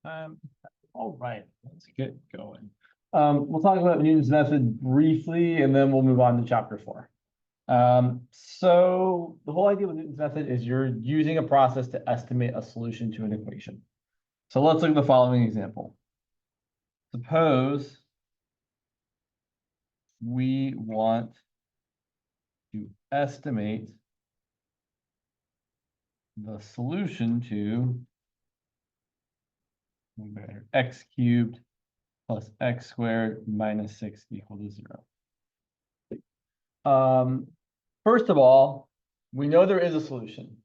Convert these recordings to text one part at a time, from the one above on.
All right, let's get going. We'll talk about Newton's method briefly, and then we'll move on to chapter 4. So the whole idea with Newton's method is you're using a process to estimate a solution to an equation. So let's look at the following example. Suppose we want to estimate the solution to x cubed plus x squared minus 6 equal to 0. First of all, we know there is a solution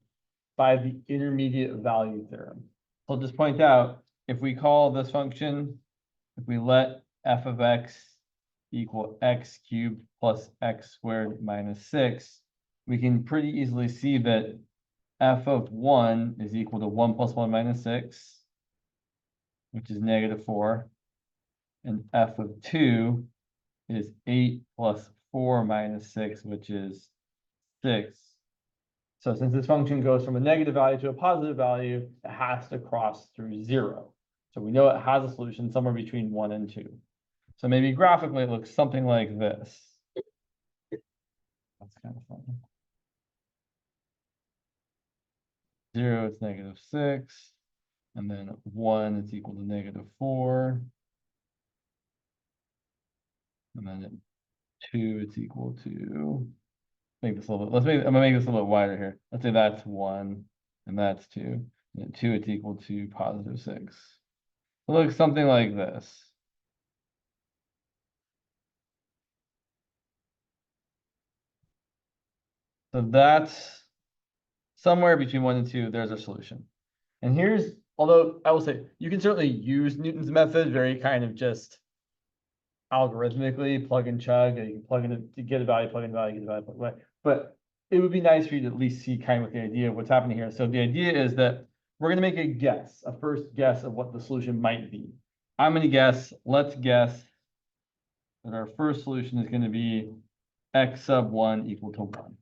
by the intermediate value theorem. So I'll just point out, if we call this function, if we let f of x equal x cubed plus x squared minus 6, we can pretty easily see that f of 1 is equal to 1 plus 1 minus 6, which is -4. And f of 2 is 8 plus 4 minus 6, which is 6. So since this function goes from a negative value to a positive value, it has to cross through 0. So we know it has a solution somewhere between 1 and 2. So maybe graphically it looks something like this. That's kind of fun. 0 is -6. And then 1 is equal to -4. And then 2 is equal to, make this a little bit, I'm gonna make this a little wider here. Let's say that's 1 and that's 2. And then 2 is equal to +6. It looks something like this. So that's somewhere between 1 and 2, there's a solution. And here's, although I will say, you can certainly use Newton's method very kind of just algorithmically, plug and chug, and you can plug in to get a value, plug in a value, get a value, plug in. But it would be nice for you to at least see kind of what the idea of what's happening here. So the idea is that we're going to make a guess, a first guess of what the solution might be. I'm going to guess, let's guess that our first solution is going to be x sub 1 equal to 1.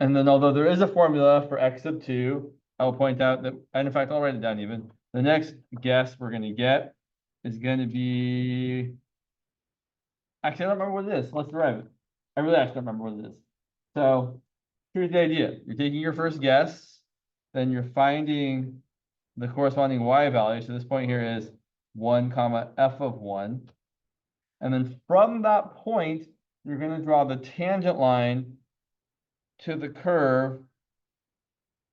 And then although there is a formula for x sub 2, I'll point out that, and in fact, I'll write it down even. The next guess we're going to get is going to be, actually, I don't remember what it is. Let's derive it. I really actually don't remember what it is. So here's the idea. You're taking your first guess, then you're finding the corresponding y value. So this point here is 1 comma f of 1. And then from that point, you're going to draw the tangent line to the curve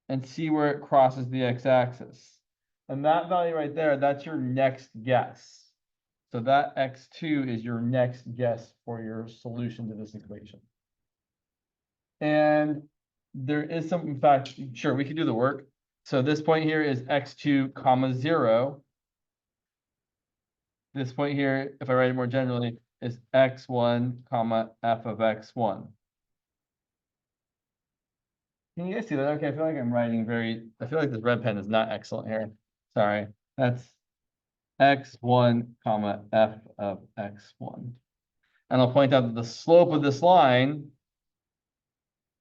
and see where it crosses the x-axis. And that value right there, that's your next guess. So that x2 is your next guess for your solution to this equation. And there is some, in fact, sure, we can do the work. So this point here is x2 comma 0. This point here, if I write it more generally, is x1 comma f of x1. Can you guys see that? Okay, I feel like I'm writing I feel like this red pen is not excellent here. Sorry, that's x1 comma f of x1. And I'll point out that the slope of this line,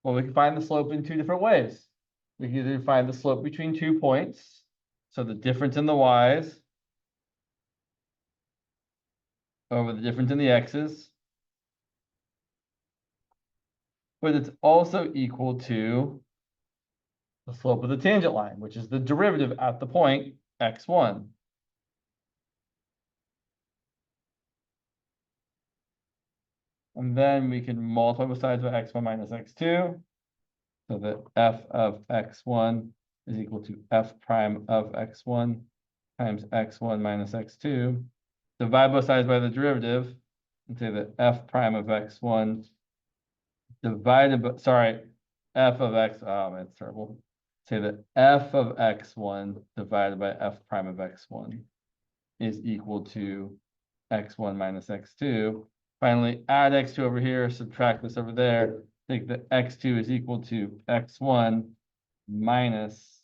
well, we can find the slope in two different ways. We can either find the slope between 2 points, so the difference in the y's over the difference in the x's, but it's also equal to the slope of the tangent line, which is the derivative at the point x1. And then we can multiply both sides by x1 minus x2, so that f of x1 is equal to f prime of x1 times x1 minus x2. Divide both sides by the derivative and say that f prime of x1 divided by, sorry, f of x, oh man, it's terrible. Say that f of x1 divided by f prime of x1 is equal to x1 minus x2. Finally, add x2 over here, subtract this over there, take that x2 is equal to x1 minus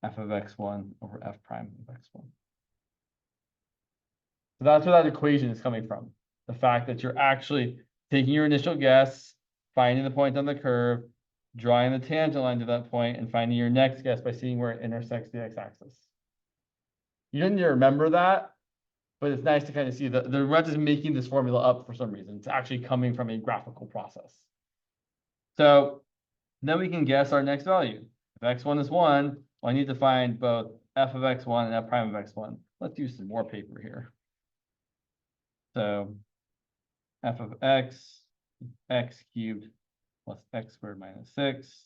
f of x1 over f prime of x1. So that's where that equation is coming from. The fact that you're actually taking your initial guess, finding the point on the curve, drawing the tangent line to that point, and finding your next guess by seeing where it intersects the x-axis. You didn't need to remember that, but it's nice to kind of see that the ret is making this formula up for some reason. It's actually coming from a graphical process. So then we can guess our next value. If x1 is 1, well, I need to find both f of x1 and f prime of x1. Let's use some more paper here. So f of x cubed plus x squared minus 6.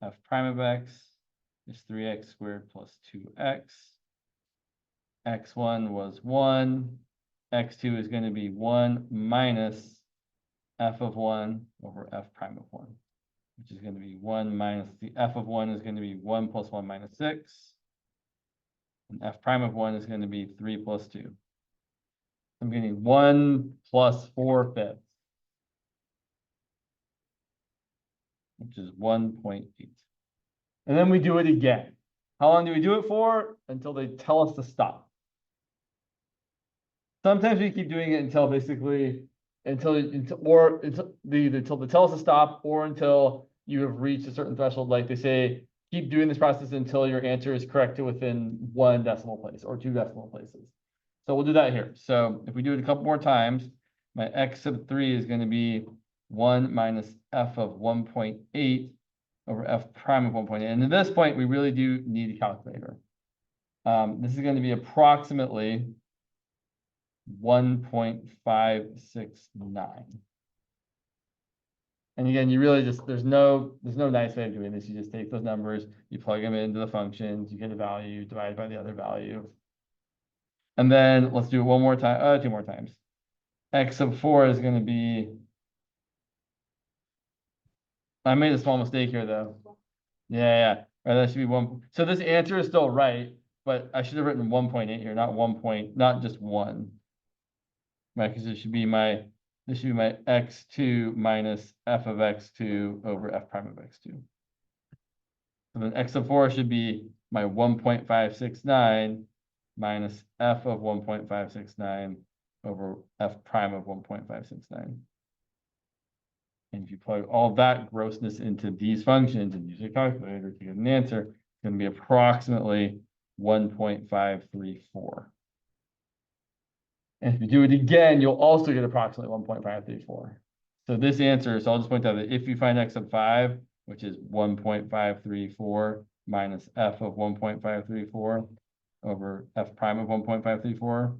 F prime of x is 3x squared plus 2x. X1 was 1. X2 is going to be 1 minus f of 1 over f prime of 1, which is going to be 1 minus the f of 1 is going to be 1 plus 1 minus 6. And f prime of 1 is going to be 3 plus 2. I'm getting 1 plus 4/5, which is 1.8. And then we do it again. How long do we do it for? Until they tell us to stop. Sometimes we keep doing it until basically until they tell us to stop, or until you have reached a certain threshold. Like they say, keep doing this process until your answer is correct to within 1 decimal place or 2 decimal places. So we'll do that here. So if we do it a couple more times, my x sub 3 is going to be 1 minus f of 1.8 over f prime of 1.8. And at this point, we really do need a calculator. This is going to be approximately 1.569. And again, you really just, there's no nice way of doing this. You just take those numbers, you plug them into the functions, you get a value divided by the other value. And then let's do it one more time, 2 more times. X sub 4 is going to be, I made a small mistake here though. Yeah. Right, that should be 1. So this answer is still right, but I should have written 1.8 here, not not just 1. Right, because this should be my x2 minus f of x2 over f prime of x2. So then x sub 4 should be my 1.569 minus f of 1.569 over f prime of 1.569. And if you plug all that grossness into these functions and use your calculator to get an answer, it's going to be approximately 1.534. And if you do it again, you'll also get approximately 1.534. So this answer, so I'll just point out that if you find x sub 5, which is 1.534 minus f of 1.534 over f prime of 1.534,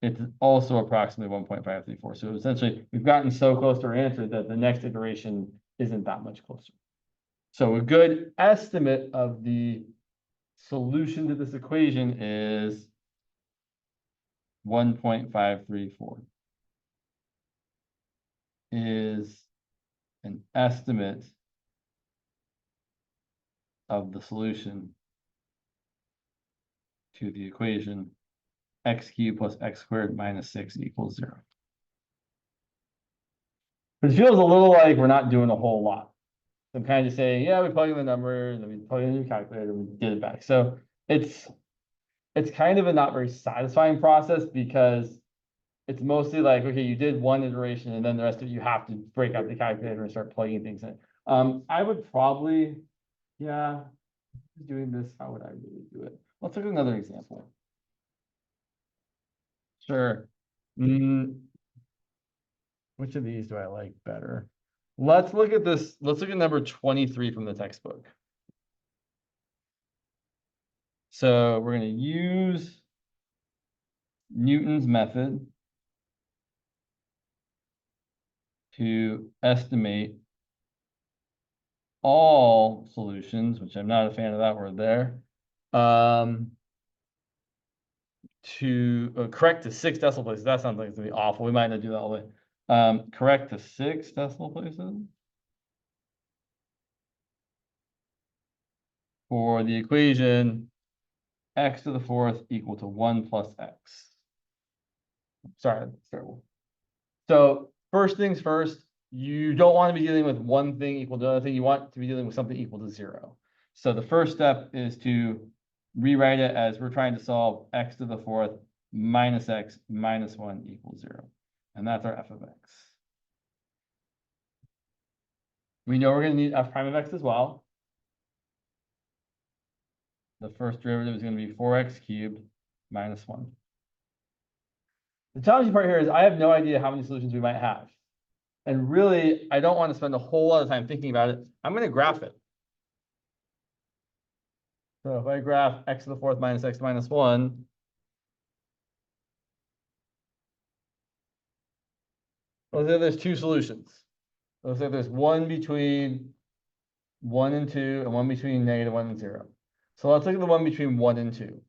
it's also approximately 1.534. So essentially, we've gotten so close to our answer that the next iteration isn't that much closer. So a good estimate of the solution to this equation is 1.534 is an estimate of the solution to the equation x cubed plus x squared minus 6 equals 0. It feels a little like we're not doing a whole lot. I'm kind of just saying, yeah, we plug in the numbers and we plug in the calculator, we did it back. So it's kind of a not very satisfying process, because it's mostly like, okay, you did one iteration and then the rest of it, you have to break out the calculator and start plugging things in. I would probably, yeah, doing this, how would I really do it? Let's look at another example. Sure. Which of these do I like better? Let's look at this. Let's look at number 23 from the textbook. So we're going to use Newton's method to estimate all solutions, which I'm not a fan of that word there, to correct to 6 decimal places. That sounds like it's going to be awful. We might not do that all the way. Correct to 6 decimal places for the equation x to the 4th equal to 1 plus x. Sorry, that's terrible. So first things first, you don't want to be dealing with one thing equal to another thing. You want to be dealing with something equal to 0. So the first step is to rewrite it as we're trying to solve x to the 4th minus x minus 1 equals 0. And that's our f of x. We know we're going to need f prime of x as well. The first derivative is going to be 4x cubed minus 1. The challenging part here is I have no idea how many solutions we might have. And really, I don't want to spend a whole lot of time thinking about it. I'm going to graph it. So if I graph x to the fourth minus x minus 1, let's say there's two solutions. Let's say there's one between 1 and 2 and one between -1 and 0. So let's look at the one between 1 and 2.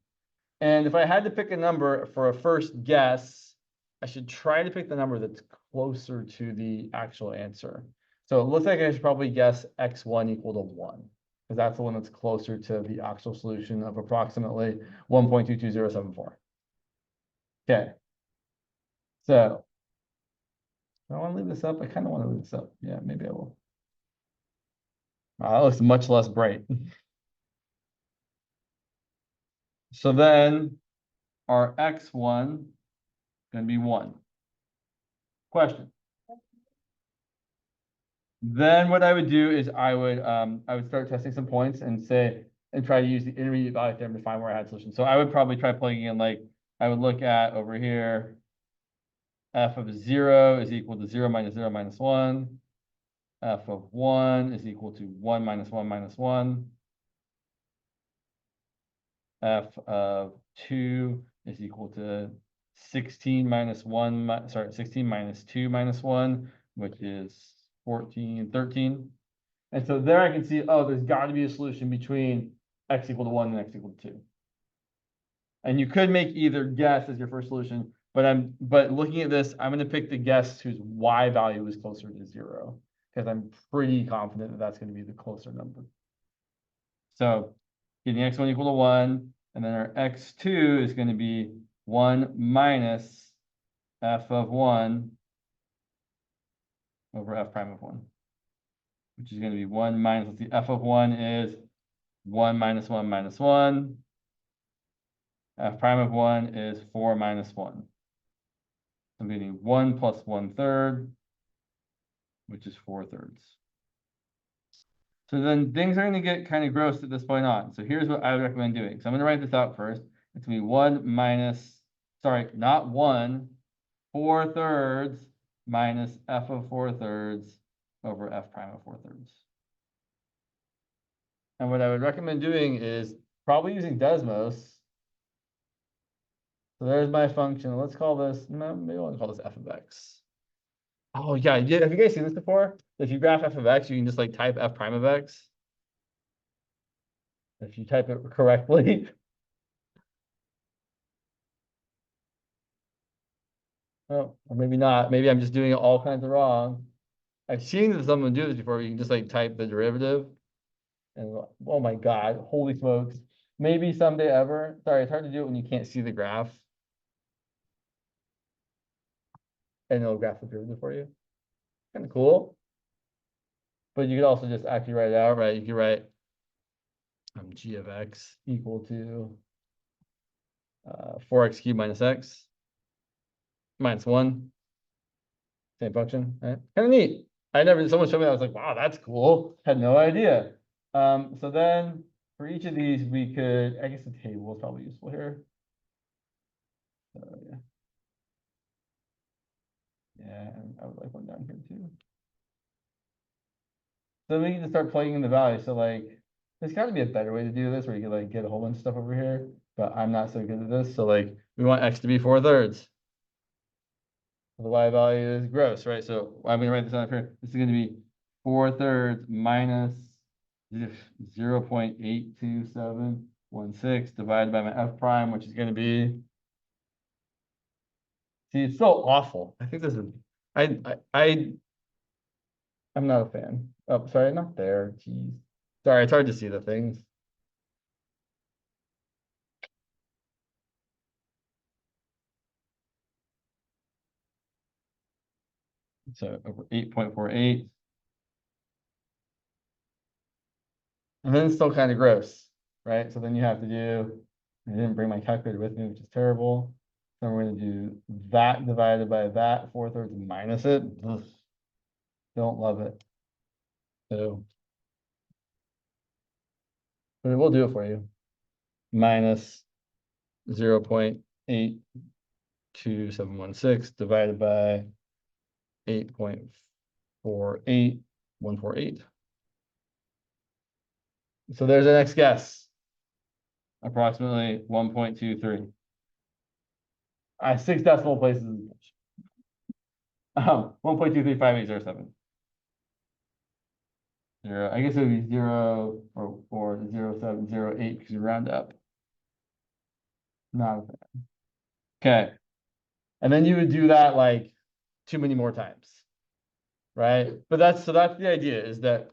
And if I had to pick a number for a first guess, I should try to pick the number that's closer to the actual answer. So it looks like I should probably guess x1 equal to 1, because that's the one that's closer to the actual solution of approximately 1.22074. Okay. So do I want to leave this up? I kind of want to leave this up. Yeah, maybe I will. That looks much less bright. So then our x1 is going to be 1. Question. Then what I would do is I would start testing some points and try to use the intermediate value theorem to find where I had solutions. So I would probably try plugging in, like, I would look at over here, f of 0 is equal to 0 minus 0 minus 1. F of 1 is equal to 1 minus 1 minus 1. F of 2 is equal to 16 minus 1, 16 minus 2 minus 1, which is 14, 13. And so there I can see, oh, there's got to be a solution between x equal to 1 and x equal to 2. And you could make either guess as your first solution, but looking at this, I'm going to pick the guess whose y value is closer to 0, because I'm pretty confident that that's going to be the closer number. So getting x1 equal to 1, and then our x2 is going to be 1 minus f of 1 over f prime of 1, which is going to be 1 minus, let's see, f of 1 is 1 minus 1 minus 1. F prime of 1 is 4 minus 1. I'm getting 1 plus 1/3, which is 4/3. So then things are going to get kind of gross at this point on. So here's what I would recommend doing. So I'm going to write this out first. It's going to be 1 minus, sorry, not 1, 4/3 minus f of 4/3 over f prime of 4/3. And what I would recommend doing is probably using Desmos. So there's my function. Let's call this, maybe I want to call this f of x. Oh yeah, have you guys seen this before? If you graph f of x, you can just like type f prime of x. If you type it correctly. Oh, or maybe not. Maybe I'm just doing it all kinds of wrong. I've seen someone do this before. You can just like type the derivative. And oh my God, holy smokes. Maybe someday ever. Sorry, it's hard to do it when you can't see the graph. And it'll graph the derivative for you. Kind of cool. But you could also just actually write it out, right? You could write g of x equal to 4x cubed minus x minus 1. Same function, right? Kind of neat. Someone showed me that. I was like, wow, that's cool. Had no idea. So then for each of these, we could, I guess the table is probably useful here. So yeah. Yeah, and I would like one down here too. So we can just start plugging in the value. So like, there's got to be a better way to do this where you can like get a whole bunch of stuff over here, but I'm not so good at this. So like, we want x to be 4/3. The y value is gross, right? So I'm going to write this down here. This is going to be 4/3 minus 0.82716 divided by my f prime, which is going to be, see, it's so awful. I think this is, I'm not a fan. Oh, sorry, not there. Jeez. Sorry, it's hard to see the things. So over 8.48. And then it's still kind of gross, right? So then you have to do, I didn't bring my calculator with me, which is terrible. So we're going to do that divided by that, 4/3 minus it. Ugh. Don't love it. So, but it will do it for you. Minus 0.82716 divided by 8.48148. So there's the next guess. Approximately 1.23. 6 decimal places. 1.235807. Zero. I guess it would be 0 or 0.708 because you round up. Not okay. And then you would do that like too many more times, right? But that's the idea, is that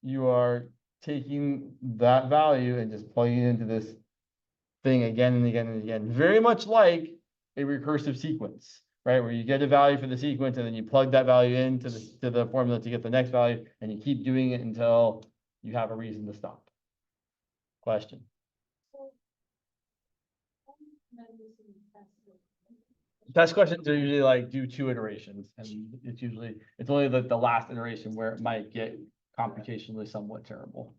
you are taking that value and just plugging it into this thing again and again and again, very much like a recursive sequence, right? Where you get a value for the sequence and then you plug that value into the formula to get the next value, and you keep doing it until you have a reason to stop. Question. Test questions are usually like do 2 iterations, and it's only the last iteration where it might get computationally somewhat terrible.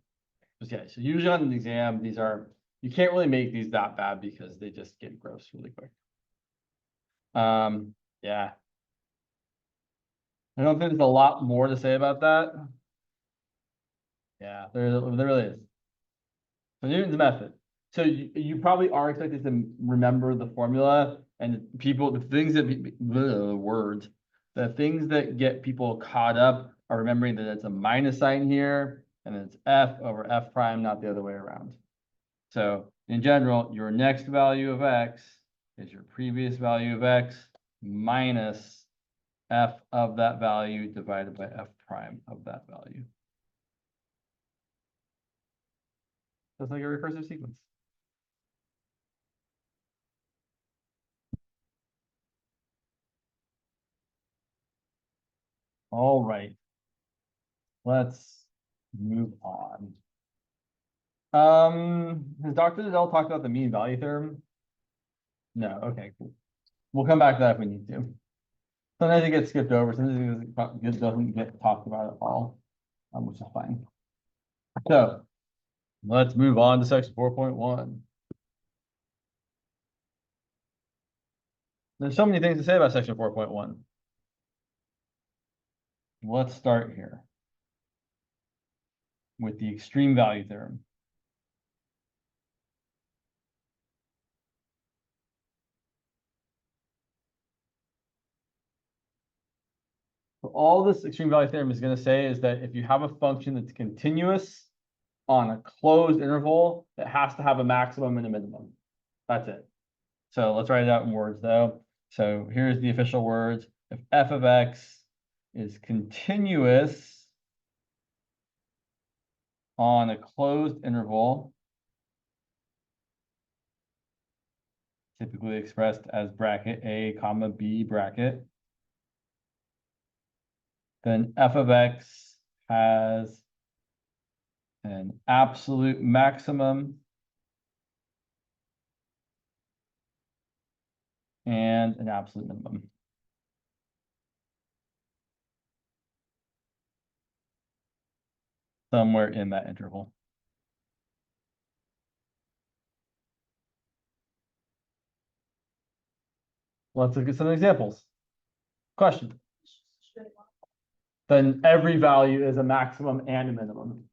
But yeah, so usually on an exam, you can't really make these that bad because they just get gross really quick. Yeah. I don't think there's a lot more to say about that. Yeah, there really is. So Newton's method. So you probably are expected to remember the formula, and the things that get people caught up are remembering that it's a minus sign here, and it's F over F prime, not the other way around. So in general, your next value of X is your previous value of X minus F of that value divided by F prime of that value. That's like a recursive sequence. All right. Let's move on. Has Dr. Liddell talked about the mean value theorem? No. Okay, cool. We'll come back to that if we need to. Sometimes it gets skipped over. Sometimes it doesn't get talked about at all, which is fine. So let's move on to section 4.1. There's so many things to say about section 4.1. Let's start here with the extreme value theorem. So all this extreme value theorem is going to say is that if you have a function that's continuous on a closed interval, it has to have a maximum and a minimum. That's it. So let's write it out in words though. So here's the official words. If f of x is continuous on a closed interval, typically expressed as bracket a comma b bracket, then f of x has an absolute maximum and an absolute minimum. Somewhere in that interval. Let's look at some examples. Question. Then every value is a maximum and a minimum.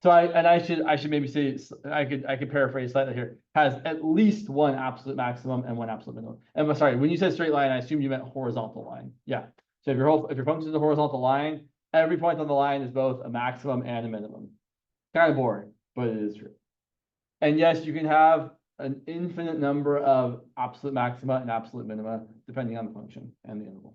So I should maybe say, I could paraphrase slightly here, has at least one absolute maximum and one absolute minimum. And I'm sorry, when you said straight line, I assume you meant horizontal line. Yeah. So if your function is a horizontal line, every point on the line is both a maximum and a minimum. Kind of boring, but it is true. And yes, you can have an infinite number of absolute maxima and absolute minima, depending on the function and the interval.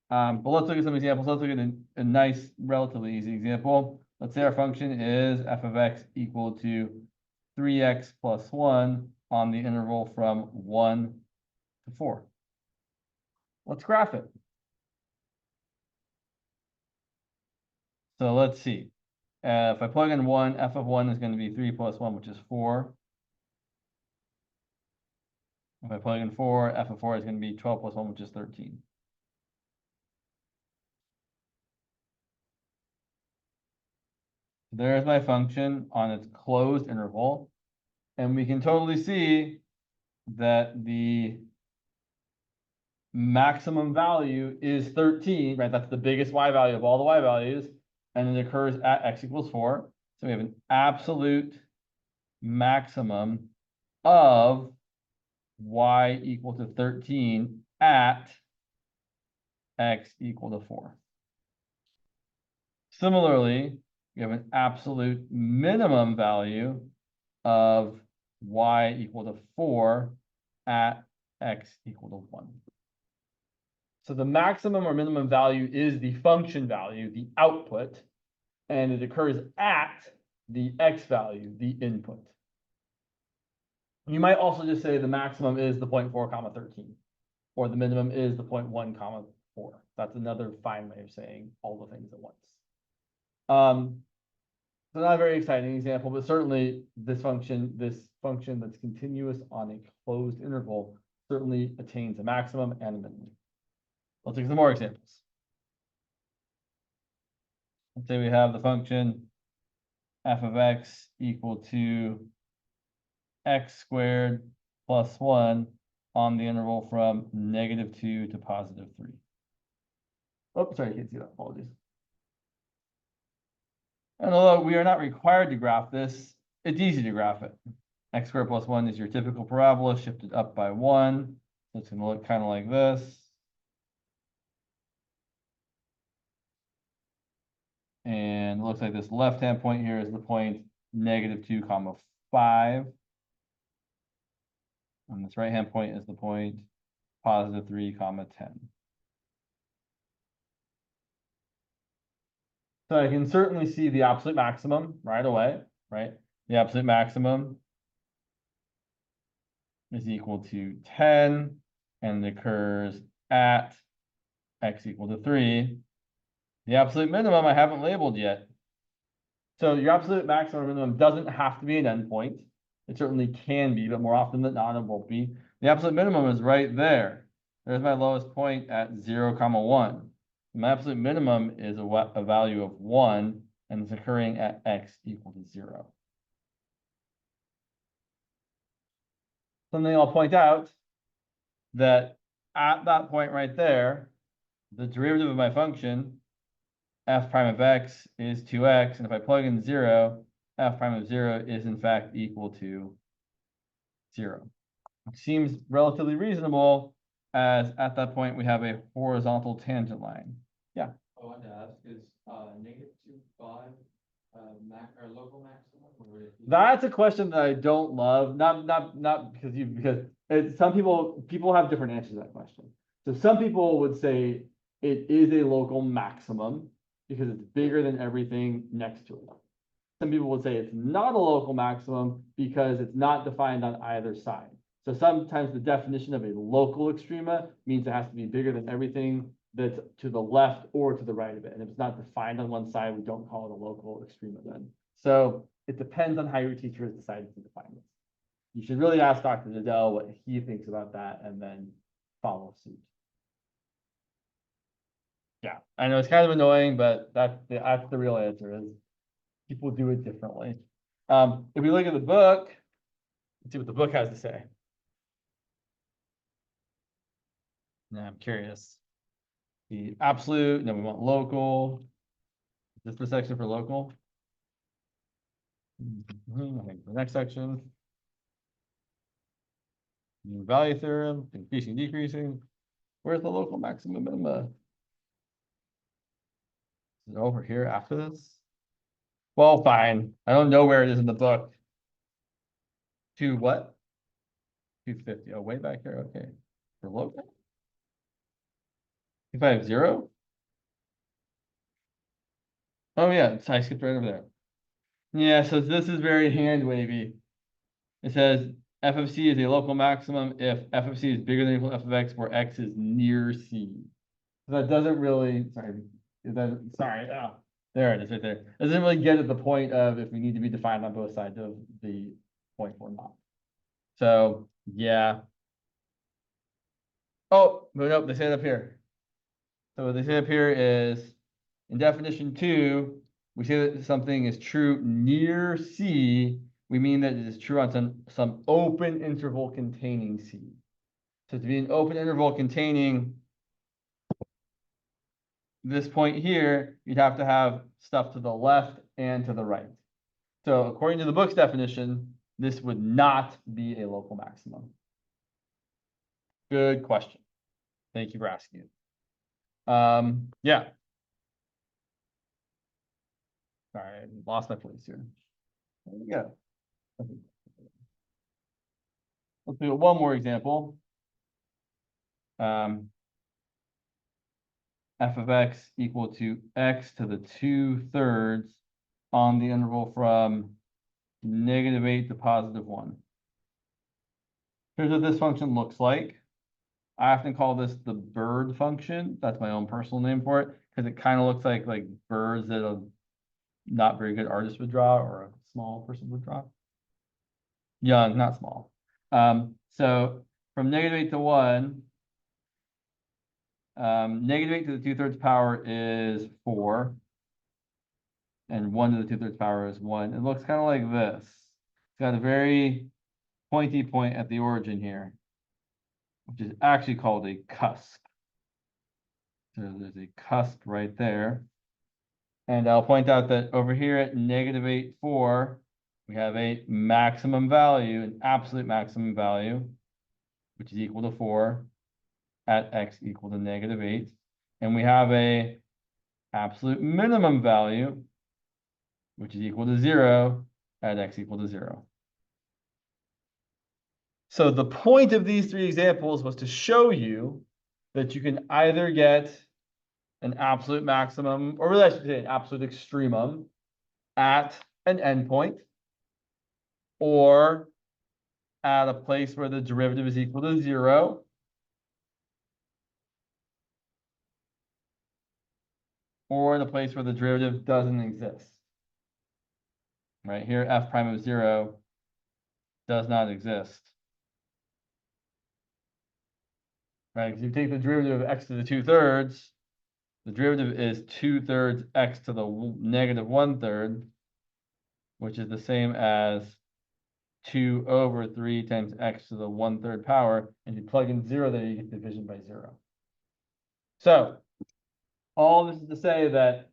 But let's look at some examples. Let's look at a nice, relatively easy example. Let's say our function is f of x equal to 3x plus 1 on the interval from 1 to 4. Let's graph it. So let's see. If I plug in 1, f of 1 is going to be 3 plus 1, which is 4. If I plug in 4, f of 4 is going to be 12 plus 1, which is 13. There's my function on its closed interval. And we can totally see that the maximum value is 13, right? That's the biggest y value of all the y values, and it occurs at x equals 4. So we have an absolute maximum of y equal to 13 at x equal to 4. Similarly, we have an absolute minimum value of y equal to 4 at x equal to 1. So the maximum or minimum value is the function value, the output, and it occurs at the x value, the input. You might also just say the maximum is the 0.4 comma 13, or the minimum is the 0.1 comma 4. That's another fine way of saying all the things at once. So not a very exciting example, but certainly this function that's continuous on a closed interval certainly attains a maximum and a minimum. Let's take some more examples. Let's say we have the function f of x equal to x squared plus 1 on the interval from -2 to +3. Oh, sorry, I can't see that. Apologies. And although we are not required to graph this, it's easy to graph it. X squared plus 1 is your typical parabola shifted up by 1. So it's going to look kind of like this. And it looks like this left-hand point here is the point -2 comma 5. And this right-hand point is the point +3 comma 10. So I can certainly see the absolute maximum right away, right? The absolute maximum is equal to 10, and it occurs at x equal to 3. The absolute minimum I haven't labeled yet. So your absolute maximum or minimum doesn't have to be an endpoint. It certainly can be, but more often than not, it won't be. The absolute minimum is right there. There's my lowest point at 0, 1. My absolute minimum is a value of 1, and it's occurring at x equal to 0. Something I'll point out that at that point right there, the derivative of my function, f prime of x is 2x, and if I plug in 0, f prime of 0 is in fact equal to 0. It seems relatively reasonable, as at that point we have a horizontal tangent line. Yeah. I wanted to ask, is -2, 5 our local maximum, or would it be? That's a question that I don't love. Not because some people have different answers to that question. So some people would say it is a local maximum because it's bigger than everything next to it. Some people would say it's not a local maximum because it's not defined on either side. So sometimes the definition of a local extrema means it has to be bigger than everything that's to the left or to the right of it. And if it's not defined on one side, we don't call it a local extrema then. So it depends on how your teacher has decided to define this. You should really ask Dr. Nadell what he thinks about that and then follow suit. Yeah, I know it's kind of annoying, but that's the real answer is people do it differently. If we look at the book, let's see what the book has to say. Now I'm curious. The absolute, no, we want local. Is this the section for local? I think the next section. Value theorem, increasing, decreasing. Where's the local maximum minima? Is it over here after this? Well, fine. I don't know where it is in the book. To what? 250. Oh, way back here. Okay. For local? If I have 0? Oh yeah, I skipped right over there. Yeah, so this is very hand wavy. It says f of c is a local maximum if f of c is bigger than or equal to f of x where x is near c. So that doesn't really, there it is right there. It doesn't really get at the point of if we need to be defined on both sides of the point or not. So yeah. Oh, but nope, they say it up here. So what they say up here is in definition 2, we say that something is true near C we mean that it is true on some open interval containing C. So to be an open interval containing this point here, you'd have to have stuff to the left and to the right. So according to the book's definition, this would not be a local maximum. Good question. Thank you for asking it. Yeah. Sorry, I lost my place here. There we go. Okay. Let's do one more example. F of x equal to x to the 2/3 on the interval from -8 to +1. Here's what this function looks like. I often call this the bird function. That's my own personal name for it, because it kind of looks like birds that a not very good artist would draw or a small person would draw. Young, not small. So from -8 to 1, -8 to the 2/3 power is 4. And 1 to the 2/3 power is 1. It looks kind of like this. It's got a very pointy point at the origin here, which is actually called a cusp. So there's a cusp right there. And I'll point out that over here at -8, 4, we have a maximum value, an absolute maximum value, which is equal to 4 at x equal to -8. And we have a absolute minimum value, which is equal to 0 at x equal to 0. So the point of these three examples was to show you that you can either get an absolute maximum, or really I should say an absolute extremum at an endpoint, or at a place where the derivative is equal to 0, or in a place where the derivative doesn't exist. Right here, f prime of 0 does not exist. Right, because if you take the derivative of x to the 2/3, the derivative is 2/3 x to the -1/3, which is the same as 2/3 times x to the 1/3 power. And if you plug in 0 there, you get division by 0. So all this is to say that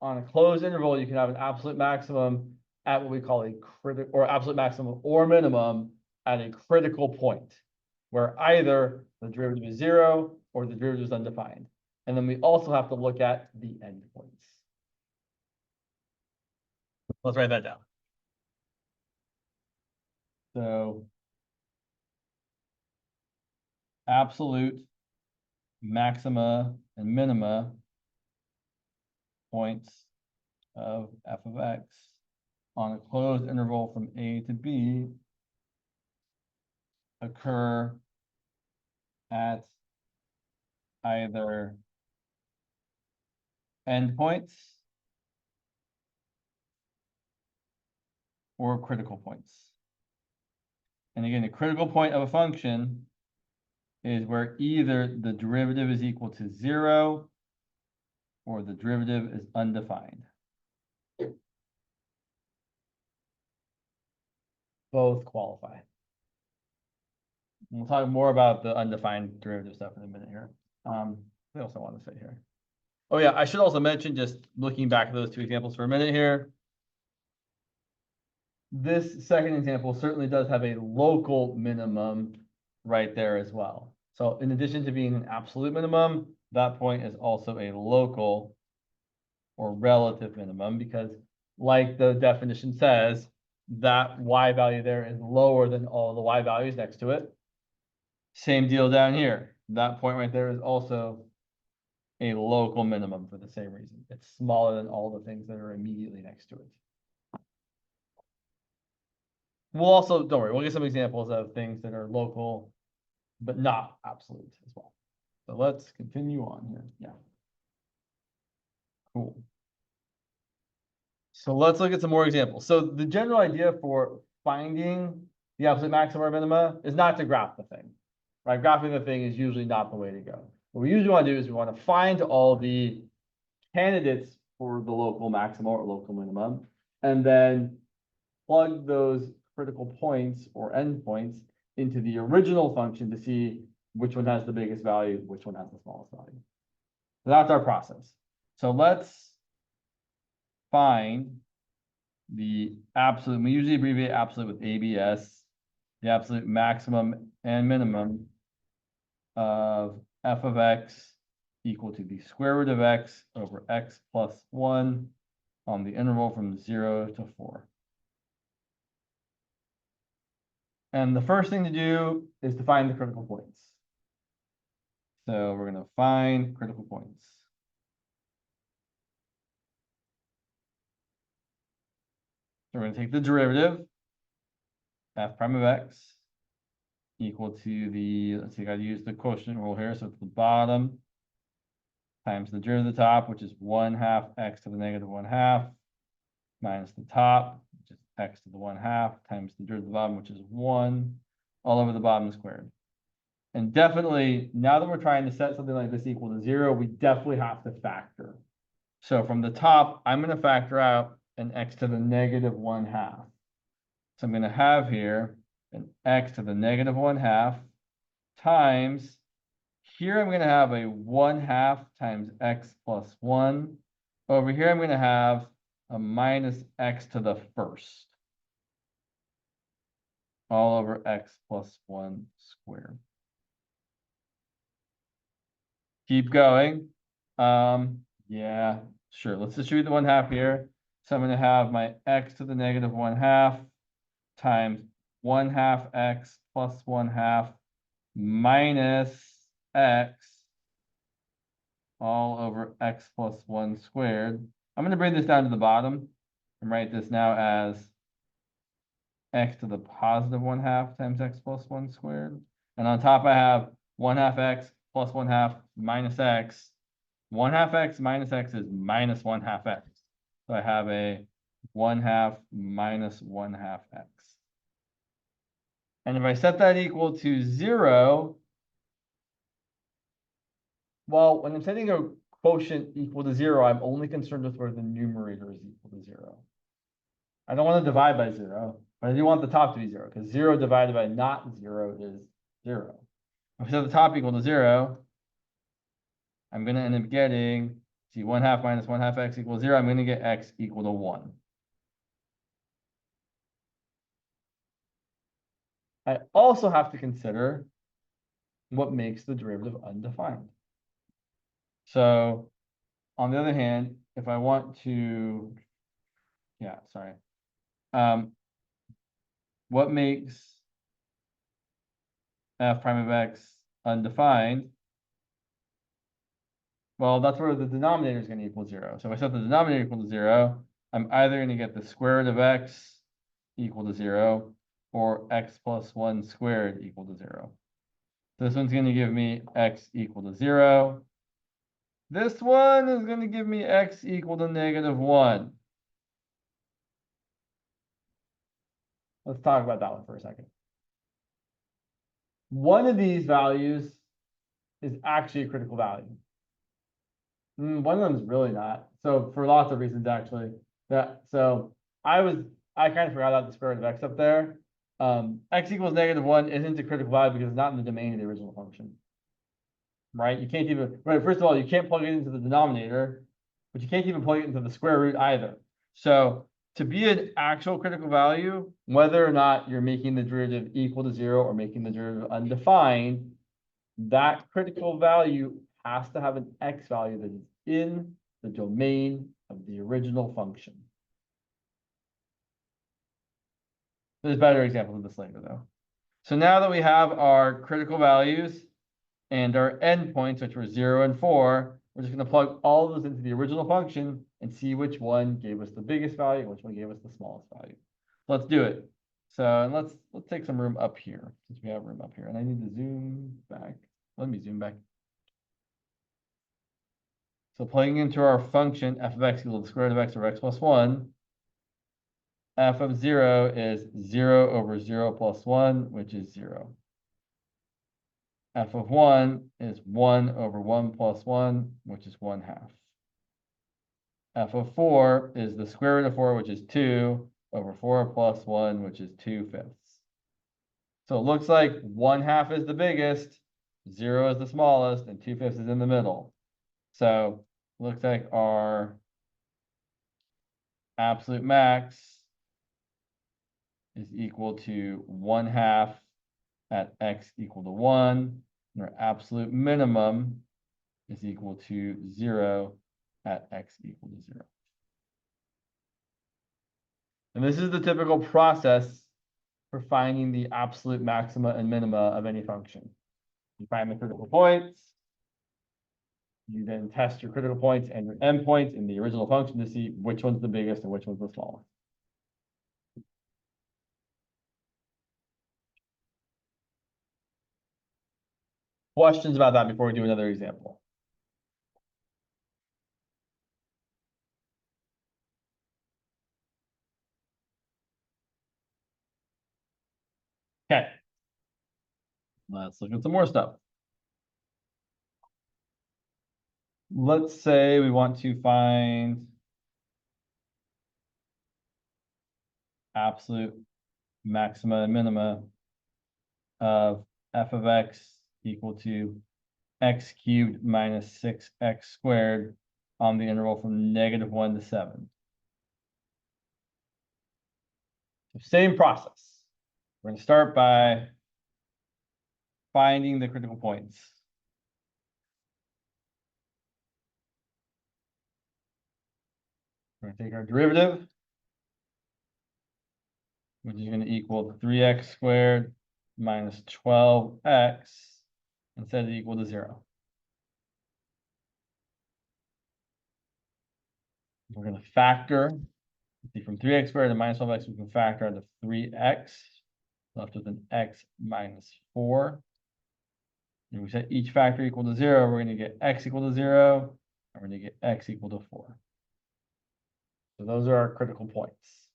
on a closed interval, you can have an absolute maximum at what we call a critical, or absolute maximum or minimum at a critical point, where either the derivative is 0 or the derivative is undefined. And then we also have to look at the endpoints. Let's write that down. So absolute maxima and minima points of f of x on a closed interval from A to B occur at either endpoints or critical points. And again, the critical point of a function is where either the derivative is equal to 0 or the derivative is undefined. Both qualify. We'll talk more about the undefined derivative stuff in a minute here. What else I want to say here? Oh yeah, I should also mention, just looking back at those two examples for a minute here. This second example certainly does have a local minimum right there as well. So in addition to being an absolute minimum, that point is also a local or relative minimum, because like the definition says, that y value there is lower than all the y values next to it. Same deal down here. That point right there is also a local minimum for the same reason. It's smaller than all the things that are immediately next to it. We'll also, don't worry, we'll get some examples of things that are local, but not absolute as well. So let's continue on here. Yeah. Cool. So let's look at some more examples. So the general idea for finding the absolute maximum or minima is not to graph the thing, right? Graphing the thing is usually not the way to go. What we usually want to do is we want to find all the candidates for the local maximum or local minimum, and then plug those critical points or endpoints into the original function to see which one has the biggest value, which one has the smallest value. So that's our process. So let's find the absolute, we usually abbreviate absolute with ABS, the absolute maximum and minimum of f of x equal to the square root of x over x plus 1 on the interval from 0 to 4. And the first thing to do is to find the critical points. So we're going to find critical points. So we're going to take the derivative, f prime of x equal to the, let's see, I gotta use the quotient rule here. So it's the bottom times the derivative of the top, which is 1/2 x to the negative 1/2 minus the top, which is x to the 1/2 times the derivative of the bottom, which is 1 all over the bottom squared. And definitely, now that we're trying to set something like this equal to 0, we definitely have to factor. So from the top, I'm going to factor out an x to the negative 1/2. So I'm going to have here an x to the negative 1/2 times, here I'm going to have a 1/2 times x plus 1. Over here, I'm going to have a minus x to the first, all over x plus 1 squared. Keep going. Yeah, sure. Let's distribute the 1/2 here. So I'm going to have my x to the negative 1/2 times 1/2 x plus 1/2 minus x all over x plus 1 squared. I'm going to bring this down to the bottom and write this now as x to the positive 1/2 times x plus 1 squared. And on top I have 1/2 x plus 1/2 minus x. 1/2 x minus x is minus 1/2 x. So I have a 1/2 minus 1/2 x. And if I set that equal to 0, well, when I'm setting a quotient equal to 0, I'm only concerned with where the numerator is equal to 0. I don't want to divide by 0, but I do want the top to be 0, because 0 divided by not 0 is 0. If I set the top equal to 0, I'm going to end up getting, see, 1/2 minus 1/2 x equals 0. I'm going to get x equal to 1. I also have to consider what makes the derivative undefined. So, on the other hand, if I want to, what makes f prime of x undefined? Well, that's where the denominator is going to equal 0. So if I set the denominator equal to 0, I'm either going to get the square root of x equal to 0 or x plus 1 squared equal to 0. This one's going to give me x equal to 0. This one is going to give me x equal to negative 1. Let's talk about that one for a second. One of these values is actually a critical value. One of them is really not. So for lots of reasons, actually. So I kind of forgot about the square root of x up there. X equals negative 1 isn't a critical value because it's not in the domain of the original function. Right? You can't even, right, first of all, you can't plug it into the denominator, but you can't even plug it into the square root either. So to be an actual critical value, whether or not you're making the derivative equal to 0 or making the derivative undefined, that critical value has to have an x value that is in the domain of the original function. There's better examples of this later, though. So now that we have our critical values and our endpoints, which were 0 and 4, we're just going to plug all of those into the original function and see which one gave us the biggest value and which one gave us the smallest value. Let's do it. So let's take some room up here, since we have room up here. And I need to zoom back. Let me zoom back. So plugging into our function f of x equals the square root of x over x plus 1, f of 0 is 0 over 0 plus 1, which is 0. F of 1 is 1 over 1 plus 1, which is 1/2. F of 4 is the square root of 4, which is 2, over 4 plus 1, which is 2/5. So it looks like 1/2 is the biggest, 0 is the smallest, and 2/5 is in the middle. So looks like our absolute max is equal to 1/2 at x equal to 1, and our absolute minimum is equal to 0 at x equal to 0. And this is the typical process for finding the absolute maxima and minima of any function. You find the critical points. You then test your critical points and your endpoints in the original function to see which one's the biggest and which one's the smallest. Questions about that before we do another example? Okay. Let's look at some more stuff. Let's say we want to find absolute maxima and minima of f of x equal to x cubed minus 6x squared on the interval from -1 to 7. So same process. We're going to start by finding the critical points. We're going to take our derivative, which is going to equal 3x squared minus 12x, and set it equal to 0. We're going to factor. See, from 3x squared to minus 12x, we can factor out of 3x, left with an x minus 4. And we set each factor equal to 0, we're going to get x equal to 0, and we're going to get x equal to 4. So those are our critical points.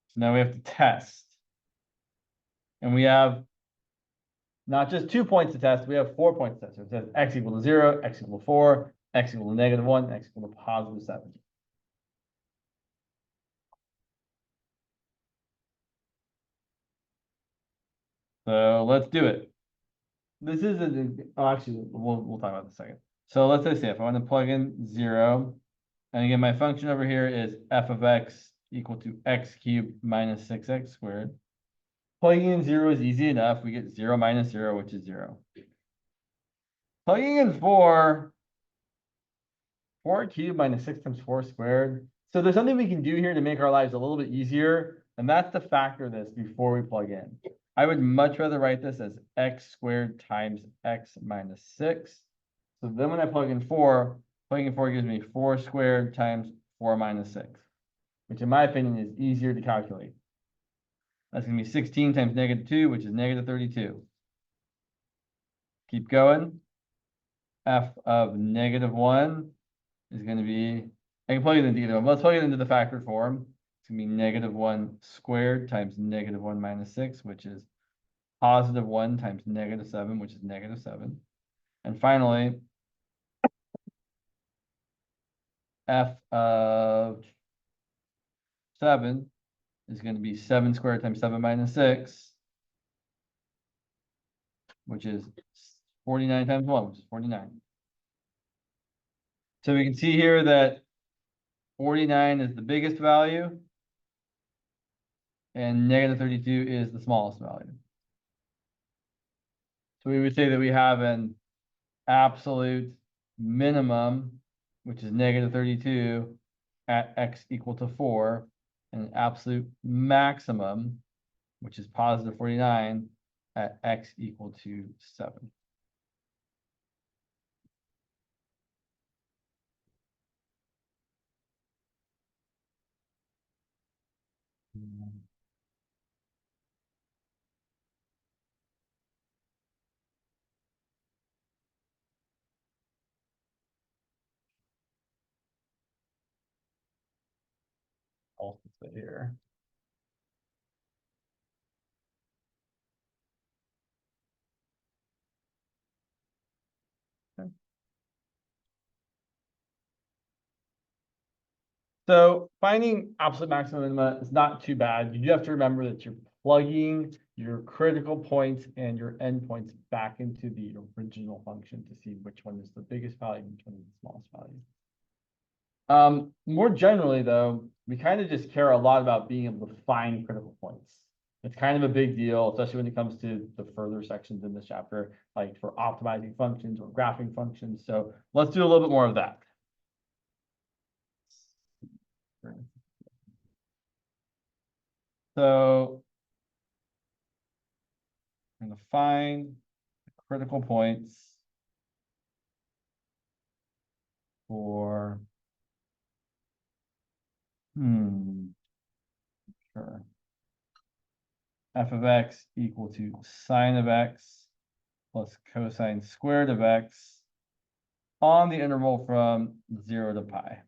So now we have to test. And we have not just 2 points to test, we have 4 points to test. So it says x equal to 0, x equal to 4, x equal to -1, x equal to +7. So let's do it. This is actually, we'll talk about this in a second. So let's say if I want to plug in 0, and again, my function over here is f of x equal to x cubed minus 6x squared. Plugging in 0 is easy enough. We get 0 minus 0, which is 0. Plugging in 4 cubed minus 6 times 4 squared. So there's something we can do here to make our lives a little bit easier, and that's to factor this before we plug in. I would much rather write this as x squared times x minus 6. So then when I plug in 4, plugging in 4 gives me 4 squared times 4 minus 6, which in my opinion is easier to calculate. That's going to be 16 times -2, which is -32. Keep going. F of -1 is going to be, I can plug it into either one. Let's plug it into the factored form. It's going to be -1 squared times -1 minus 6, which is +1 times -7, which is -7. And finally, f of 7 is going to be 7 squared times 7 minus 6, which is 49 times 1, which is 49. So we can see here that 49 is the biggest value, and -32 is the smallest value. So we would say that we have an absolute minimum, which is -32 at x equal to 4, and an absolute maximum, which is +49 at x equal to 7. I'll put it here. So finding absolute maximum minima is not too bad. You do have to remember that you're plugging your critical points and your endpoints back into the original function to see which one is the biggest value, which one is the smallest value. More generally though, we kind of just care a lot about being able to find critical points. It's kind of a big deal, especially when it comes to the further sections in this chapter, like for optimizing functions or graphing functions. So let's do a little bit more of that. So I'm going to find critical points for, sure. F of x equal to sine of x plus cosine squared of x on the interval from 0 to pi.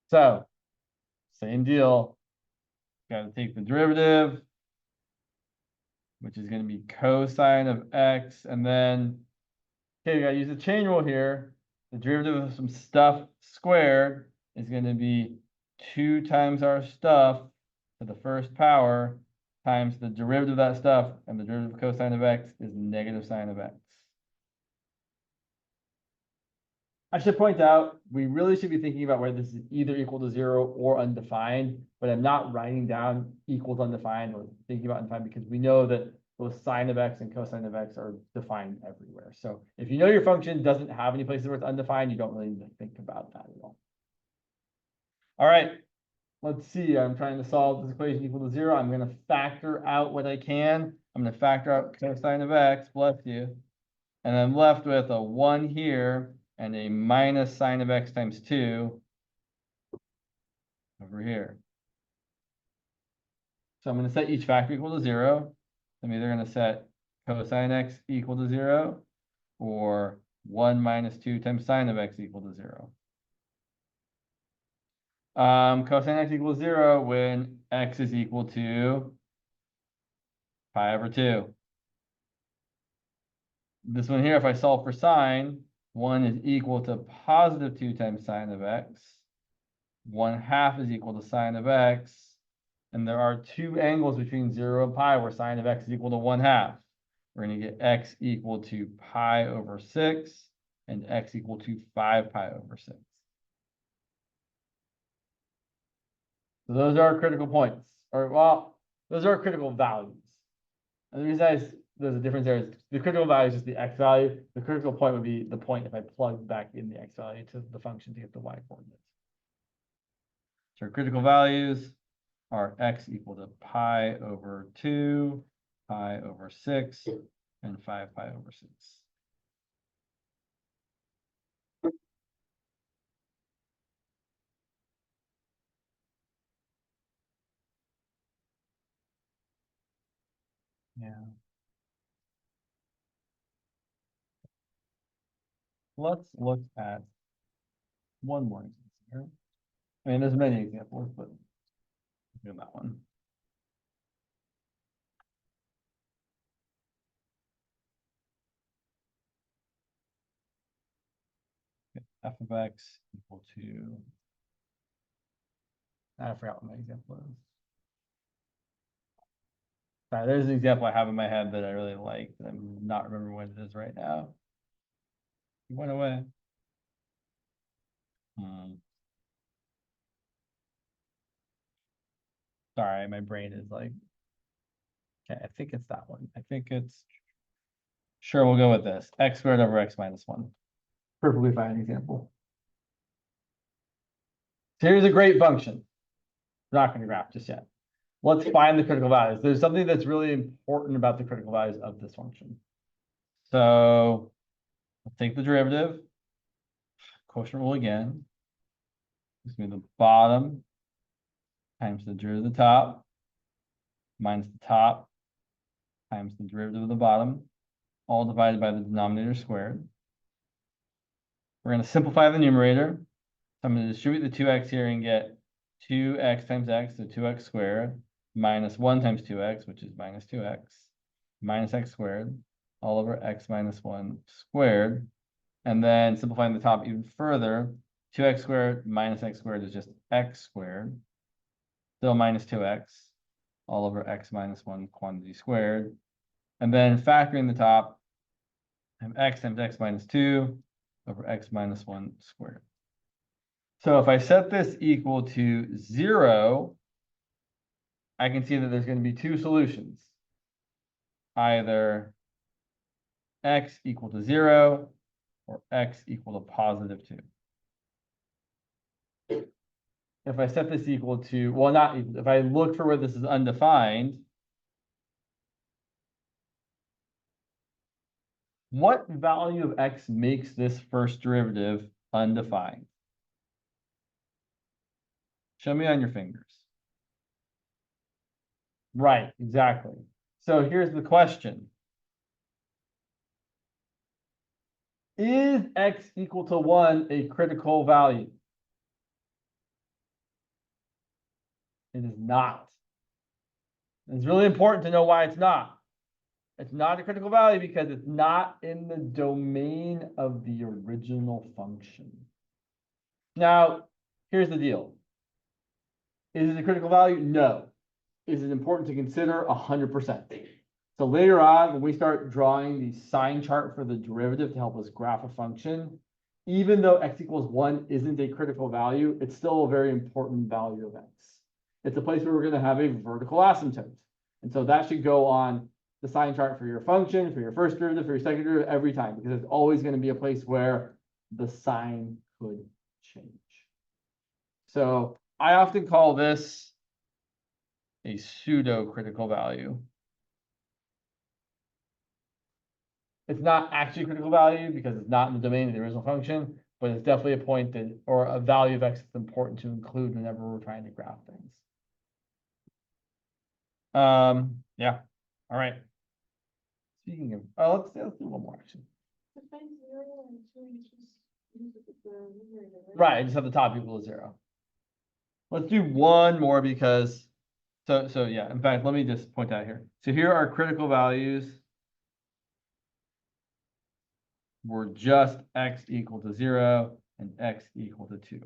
So, same deal. Got to take the derivative, which is going to be cosine of x, and then, okay, we got to use the chain rule here. The derivative of some stuff squared is going to be 2 times our stuff to the first power times the derivative of that stuff, and the derivative of cosine of x is negative sine of x. I should point out, we really should be thinking about whether this is either equal to 0 or undefined, but I'm not writing down equals undefined or thinking about undefined because we know that both sine of x and cosine of x are defined everywhere. So if you know your function doesn't have any places where it's undefined, you don't really need to think about that at all. All right, let's see. I'm trying to solve this equation equal to 0. I'm going to factor out what I can. I'm going to factor out cosine of x, bless you. And I'm left with a 1 here and a minus sine of x times 2 over here. So I'm going to set each factor equal to 0. I'm either going to set cosine x equal to 0 or 1 minus 2 times sine of x equal to 0. Cosine x equals 0 when x is equal to pi over 2. This one here, if I solve for sine, 1 is equal to positive 2 times sine of x. 1/2 is equal to sine of x. And there are 2 angles between 0 and pi where sine of x is equal to 1/2. We're going to get x equal to pi over 6 and x equal to 5 pi over 6. So those are our critical points, or well, those are our critical values. And the reason there's a difference there is the critical value is just the x value. The critical point would be the point if I plug back in the x value to the function to get the y coordinates. So our critical values are x equal to pi over 2, pi over 6, and 5 pi over 6. Yeah. Let's look at one more example here. I mean, there's many examples, but look at that one. Okay, f of x equal to, I forgot what my example is. Sorry, there's an example I have in my head that I really like, but I'm not remembering what it is right now. It went away. Sorry, my brain is like, okay, I think it's that one. I think it's, sure, we'll go with this. X squared over x minus 1. Perfectly fine example. So here's a great function. We're not going to graph just yet. Let's find the critical values. There's something that's really important about the critical values of this function. So let's take the derivative. Quotient rule again. It's going to be the bottom times the derivative of the top minus the top times the derivative of the bottom, all divided by the denominator squared. We're going to simplify the numerator. So I'm going to distribute the 2x here and get 2x times x, so 2x squared, minus 1 times 2x, which is minus 2x, minus x squared, all over x minus 1 squared. And then simplifying the top even further, 2x squared minus x squared is just x squared. Still minus 2x, all over x minus 1 quantity squared. And then factoring the top, I have x times x minus 2 over x minus 1 squared. So if I set this equal to 0, I can see that there's going to be two solutions. Either x equal to 0 or x equal to positive 2. If I set this equal to, well, not equal, if I look for where this is undefined, what value of x makes this first derivative undefined? Show me on your fingers. Right, exactly. So here's the question. Is x equal to 1 a critical value? It is not. It's really important to know why it's not. It's not a critical value because it's not in the domain of the original function. Now, here's the deal. Is it a critical value? No. Is it important to consider? 100%. So later on, when we start drawing the sign chart for the derivative to help us graph a function, even though x equals 1 isn't a critical value, it's still a very important value of x. It's a place where we're going to have a vertical asymptote. And so that should go on the sign chart for your function, for your first derivative, for your second derivative, every time, because it's always going to be a place where the sign could change. So I often call this a pseudo-critical value. It's not actually a critical value because it's not in the domain of the original function, but it's definitely a point that, or a value of x that's important to include whenever we're trying to graph things. Yeah. All right. Speaking of, let's do one more actually. Right, I just have the top equal to 0. Let's do one more because, so yeah, in fact, let me just point out here. So here are critical values. Were just x equal to 0 and x equal to 2.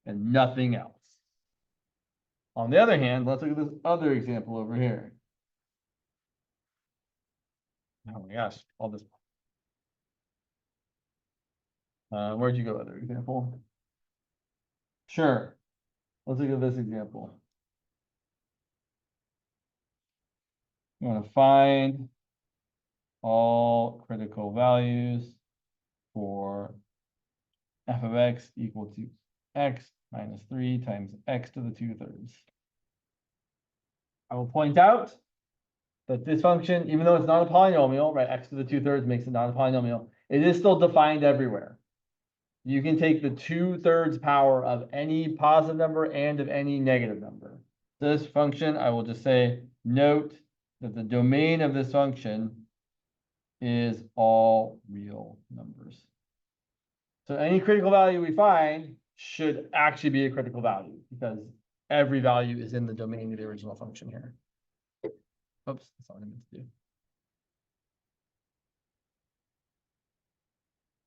And nothing else. On the other hand, let's look at this other example over here. Oh my gosh, all this. Where'd you go, other example? Sure. Let's look at this example. You want to find all critical values for f of x equal to x minus 3 times x to the 2/3. I will point out that this function, even though it's not a polynomial, right, x to the 2/3 makes it not a polynomial, it is still defined everywhere. You can take the 2/3 power of any positive number and of any negative number. This function, I will just say, note that the domain of this function is all real numbers. So any critical value we find should actually be a critical value because every value is in the domain of the original function here. Oops, that's not what I meant to do.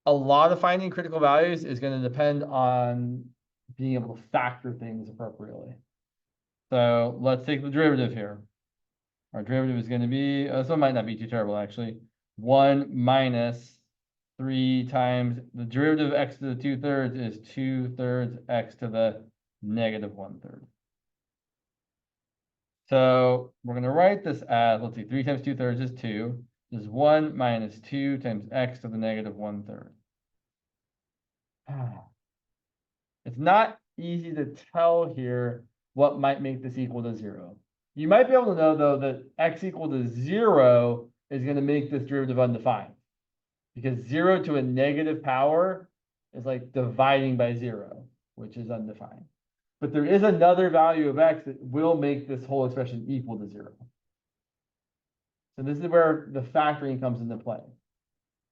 A lot of finding critical values is going to depend on being able to factor things appropriately. So let's take the derivative here. Our derivative is going to be, this one might not be too terrible actually. 1 minus 3 times the derivative of x to the 2/3 is 2/3 x to the negative 1/3. So we're going to write this as, let's see, 3 times 2/3 is 2. This is 1 minus 2 times x to the negative 1/3. It's not easy to tell here what might make this equal to 0. You might be able to know, though, that x equal to 0 is going to make this derivative undefined. Because 0 to a negative power is like dividing by 0, which is undefined. But there is another value of x that will make this whole expression equal to 0. So this is where the factoring comes into play.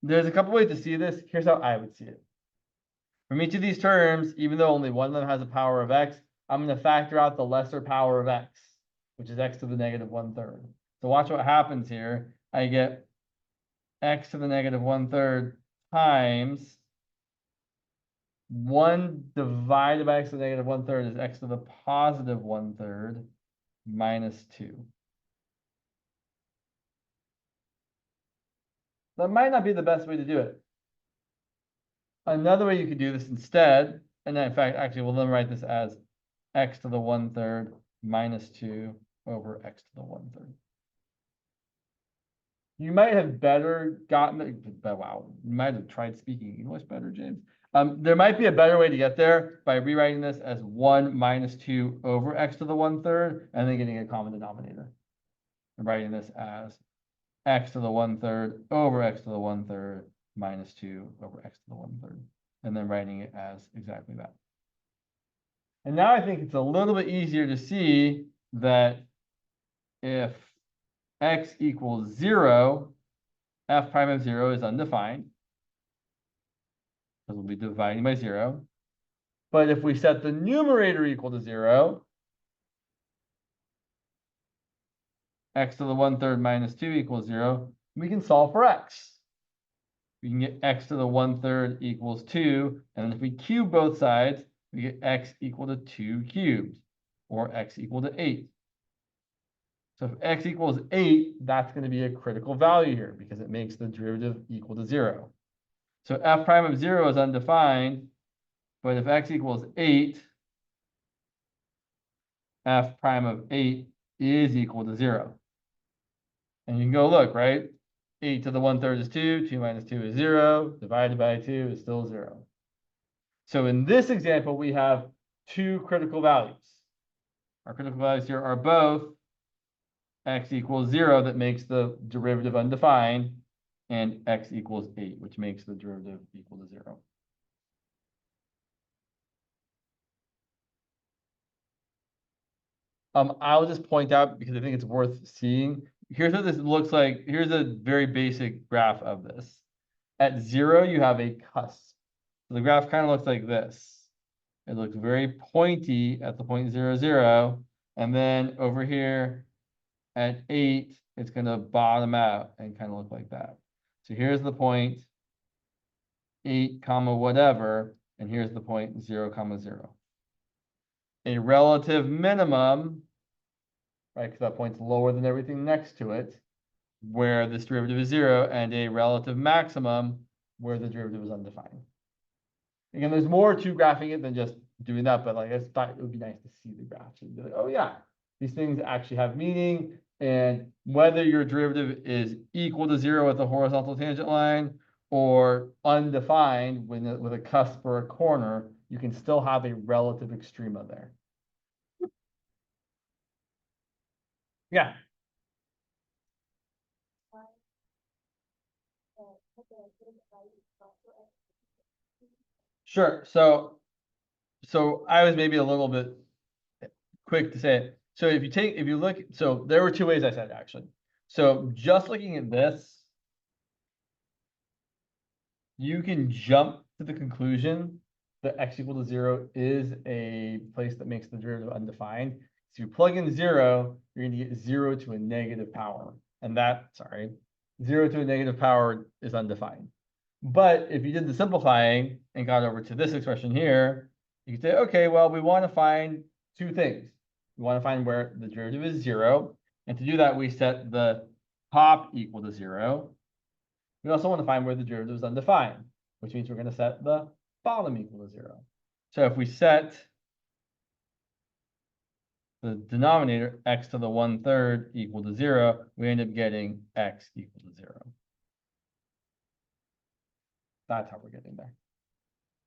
There's a couple ways to see this. Here's how I would see it. From each of these terms, even though only one of them has a power of x, I'm going to factor out the lesser power of x, which is x to the negative 1/3. So watch what happens here. I get x to the negative 1/3 times 1 divided by x to the negative 1/3 is x to the positive 1/3 minus 2. That might not be the best way to do it. Another way you could do this instead, and in fact, actually, we'll then write this as x to the 1/3 minus 2 over x to the 1/3. You might have better gotten it, wow, you might have tried speaking English better, James. There might be a better way to get there by rewriting this as 1 minus 2 over x to the 1/3 and then getting a common denominator. And writing this as x to the 1/3 over x to the 1/3 minus 2 over x to the 1/3. And then writing it as exactly that. And now I think it's a little bit easier to see that if x equals 0, f prime of 0 is undefined, because we'll be dividing by 0. But if we set the numerator equal to 0, x to the 1/3 minus 2 equals 0, we can solve for x. We can get x to the 1/3 equals 2, and then if we cube both sides, we get x equal to 2 cubed, or x equal to 8. So if x equals 8, that's going to be a critical value here because it makes the derivative equal to 0. So f prime of 0 is undefined, but if x equals 8, f prime of 8 is equal to 0. And you can go look, right? 8 to the 1/3 is 2, 2 minus 2 is 0, divided by 2 is still 0. So in this example, we have two critical values. Our critical values here are both x equals 0, that makes the derivative undefined, and x equals 8, which makes the derivative equal to 0. I'll just point out, because I think it's worth seeing, here's what this looks like. Here's a very basic graph of this. At 0, you have a cusp. So the graph kind of looks like this. It looks very pointy at the point 0, 0. And then over here at 8, it's going to bottom out and kind of look like that. So here's the point 8, comma, whatever. And here's the point 0, comma, 0. A relative minimum, right, because that point's lower than everything next to it, where this derivative is 0, and a relative maximum where the derivative is undefined. Again, there's more to graphing it than just doing that, but like I just thought it would be nice to see the graph. So you'd be like, oh yeah, these things actually have meaning, and whether your derivative is equal to 0 at the horizontal tangent line or undefined with a cusp or a corner, you can still have a relative extrema there. Yeah. Sure. So I was maybe a little bit quick to say it. So if you look, so there were two ways I said it, actually. So just looking at this, you can jump to the conclusion that x equal to 0 is a place that makes the derivative undefined. So you plug in 0, you're going to get 0 to a negative power. And 0 to a negative power is undefined. But if you did the simplifying and got over to this expression here, you could say, okay, well, we want to find two things. We want to find where the derivative is 0. And to do that, we set the top equal to 0. We also want to find where the derivative is undefined, which means we're going to set the bottom equal to 0. So if we set the denominator x to the 1/3 equal to 0, we end up getting x equal to 0. That's how we're getting there.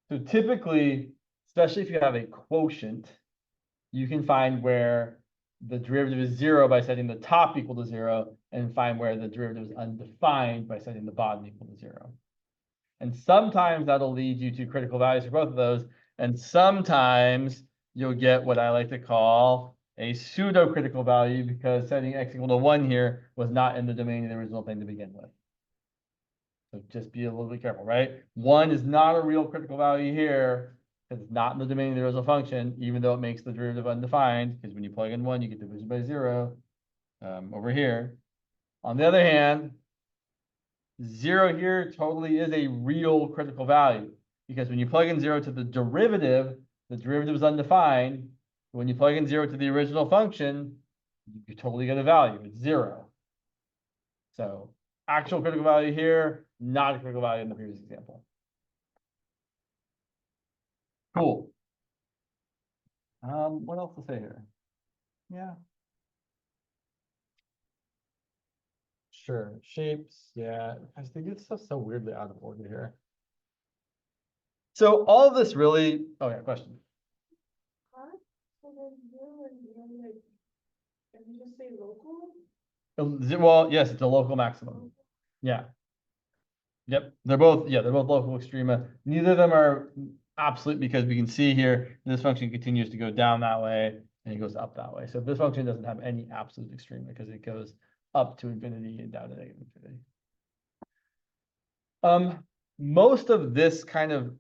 So typically, especially if you have a quotient, you can find where the derivative is 0 by setting the top equal to 0, and find where the derivative is undefined by setting the bottom equal to 0. And sometimes that'll lead you to critical values for both of those. And sometimes you'll get what I like to call a pseudo-critical value, because setting x equal to 1 here was not in the domain of the original thing to begin with. So just be a little bit careful, right? 1 is not a real critical value here, because it's not in the domain of the original function, even though it makes the derivative undefined, because when you plug in 1, you get division by 0 over here. On the other hand, 0 here totally is a real critical value. because when you plug in 0 to the derivative is undefined. When you plug in 0 to the original function, you totally get a value. It's 0. So actual critical value here, not a critical value in the previous example. Cool. What else to say here? Yeah. Sure. Shapes. Yeah. I think it's so weirdly out of order here. So all of this really, oh yeah, question. Can you just say local? Well, yes, it's a local maximum. Yeah. Yep. They're both local extrema. Neither of them are absolute because we can see here this function continues to go down that way and it goes up that way. So this function doesn't have any absolute extrema because it goes up to infinity and down to negative infinity. Most of this kind of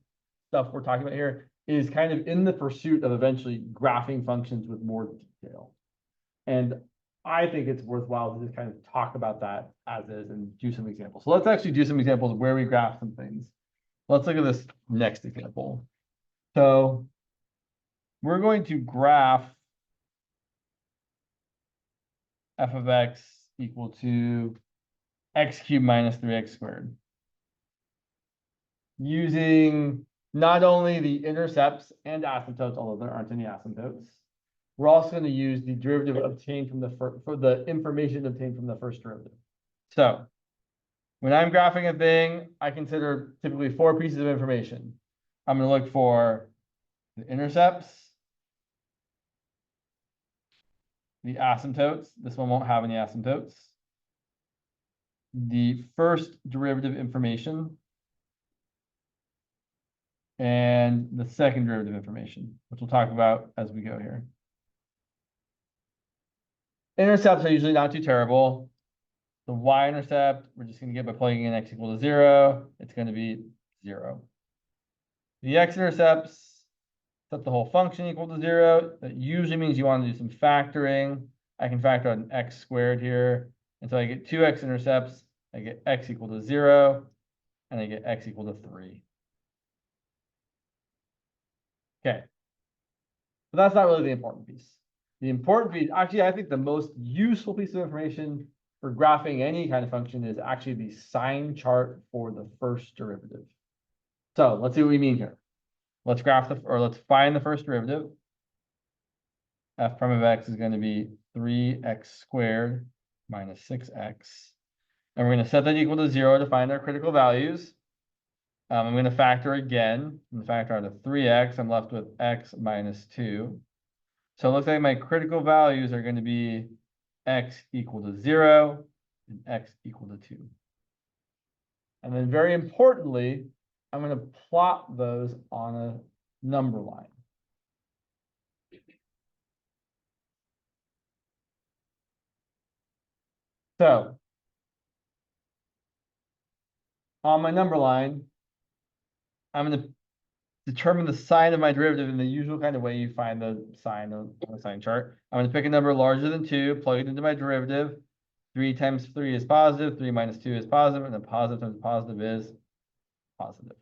stuff we're talking about here is kind of in the pursuit of eventually graphing functions with more detail. And I think it's worthwhile to just kind of talk about that as is and do some examples. So let's actually do some examples where we graph some things. Let's look at this next example. So we're going to graph f of x equal to x cubed minus 3x squared. Using not only the intercepts and asymptotes, although there aren't any asymptotes, we're also going to use the derivative obtained from the information obtained from the first derivative. So when I'm graphing a thing, I consider typically 4 pieces of information. I'm going to look for the intercepts, the asymptotes. This one won't have any asymptotes. The first derivative information, and the second derivative information, which we'll talk about as we go here. Intercepts are usually not too terrible. The y-intercept, we're just going to get by plugging in x equal to 0. It's going to be 0. The x-intercepts, set the whole function equal to 0. That usually means you want to do some factoring. I can factor out an x squared here. And so I get 2 x-intercepts. I get x equal to 0. And I get x equal to 3. Okay. But that's not really the important piece. The important piece, actually, I think the most useful piece of information for graphing any kind of function is actually the sign chart for the first derivative. So let's see what we mean here. Let's let's find the first derivative. F prime of x is going to be 3x squared minus 6x. And we're going to set that equal to 0 to find our critical values. I'm going to factor again. I'm going to factor out of 3x. I'm left with x minus 2. So it looks like my critical values are going to be x equal to 0 and x equal to 2. And then very importantly, I'm going to plot those on a number line. So on my number line, I'm going to determine the sign of my derivative in the usual kind of way you find the sign on the sign chart. I'm going to pick a number larger than 2, plug it into my derivative. 3 times 3 is positive, 3 minus 2 is positive, and then positive times positive is positive.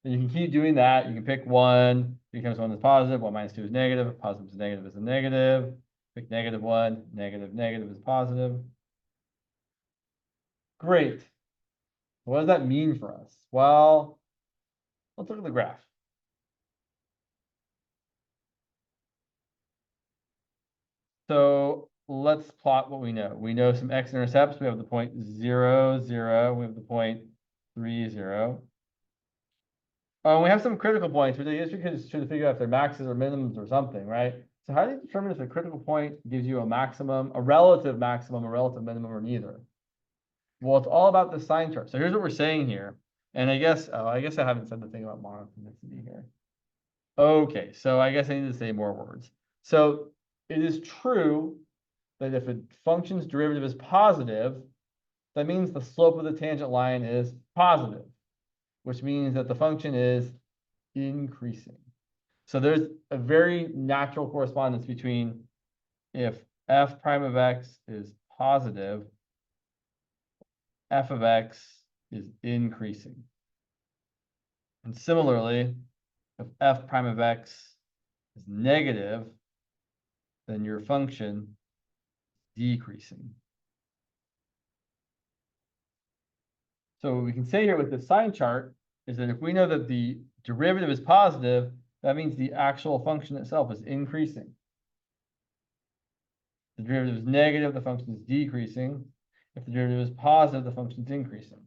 And you can keep doing that. You can pick 1, 3 times 1 is positive, 1 minus 2 is negative, positive is negative is a negative. Pick negative 1, negative, negative is positive. Great. What does that mean for us? Well, let's look at the graph. So let's plot what we know. We know some x-intercepts. We have the point 0, 0. We have the point 3, 0. We have some critical points, but I guess we could just try to figure out if they're maxes or minimums or something, right? So how do you determine if a critical point gives you a maximum, a relative maximum, a relative minimum, or neither? Well, it's all about the sign chart. So here's what we're saying here. And I guess I haven't said the thing about monotonicity here. Okay, so I guess I need to say more words. So it is true that if a function's derivative is positive, that means the slope of the tangent line is positive, which means that the function is increasing. So there's a very natural correspondence between if f prime of x is positive, f of x is increasing. And similarly, if f prime of x is negative, then your function decreasing. So what we can say here with the sign chart is that if we know that the derivative is positive, that means the actual function itself is increasing. If the derivative is negative, the function is decreasing. If the derivative is positive, the function is increasing.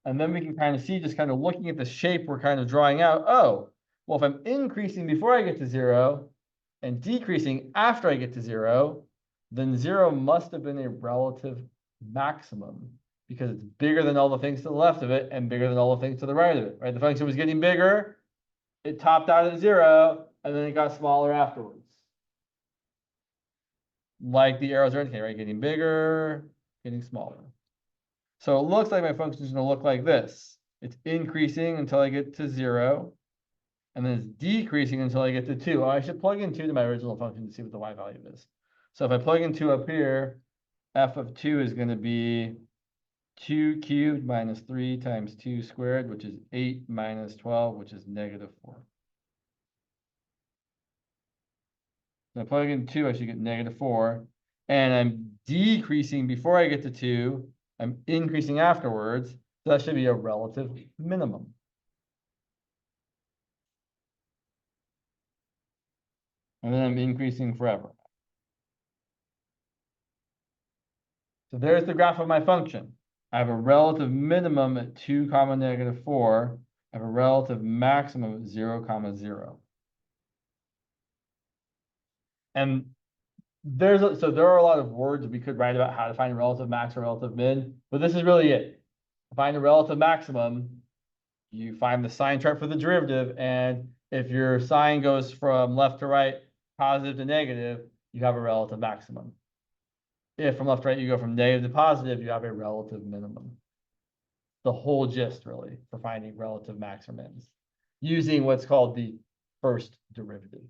And then we can kind of see, just kind of looking at the shape we're kind of drawing out, oh, well, if I'm increasing before I get to 0 and decreasing after I get to 0, then 0 must have been a relative maximum because it's bigger than all the things to the left of it and bigger than all the things to the right of it, right? The function was getting bigger, it topped out at 0, and then it got smaller afterwards. Like the arrows are indicating, right? Getting bigger, getting smaller. So it looks like my function is going to look like this. It's increasing until I get to 0, and then it's decreasing until I get to 2. Oh, I should plug in 2 to my original function to see what the y value is. So if I plug in 2 up here, f of 2 is going to be 2 cubed minus 3 times 2 squared, which is 8 minus 12, which is negative 4. So I plug in 2, I should get negative 4. And I'm decreasing before I get to 2. I'm increasing afterwards. So that should be a relative minimum. And then I'm increasing forever. So there's the graph of my function. I have a relative minimum at 2 comma negative 4. I have a relative maximum at 0 comma 0. And so there are a lot of words we could write about how to find a relative max or relative min, but this is really it. To find a relative maximum, you find the sign chart for the derivative, and if your sign goes from left to right, positive to negative, you have a relative maximum. If from left to right you go from negative to positive, you have a relative minimum. The whole gist, really, for finding relative max or mins, using what's called the first derivative.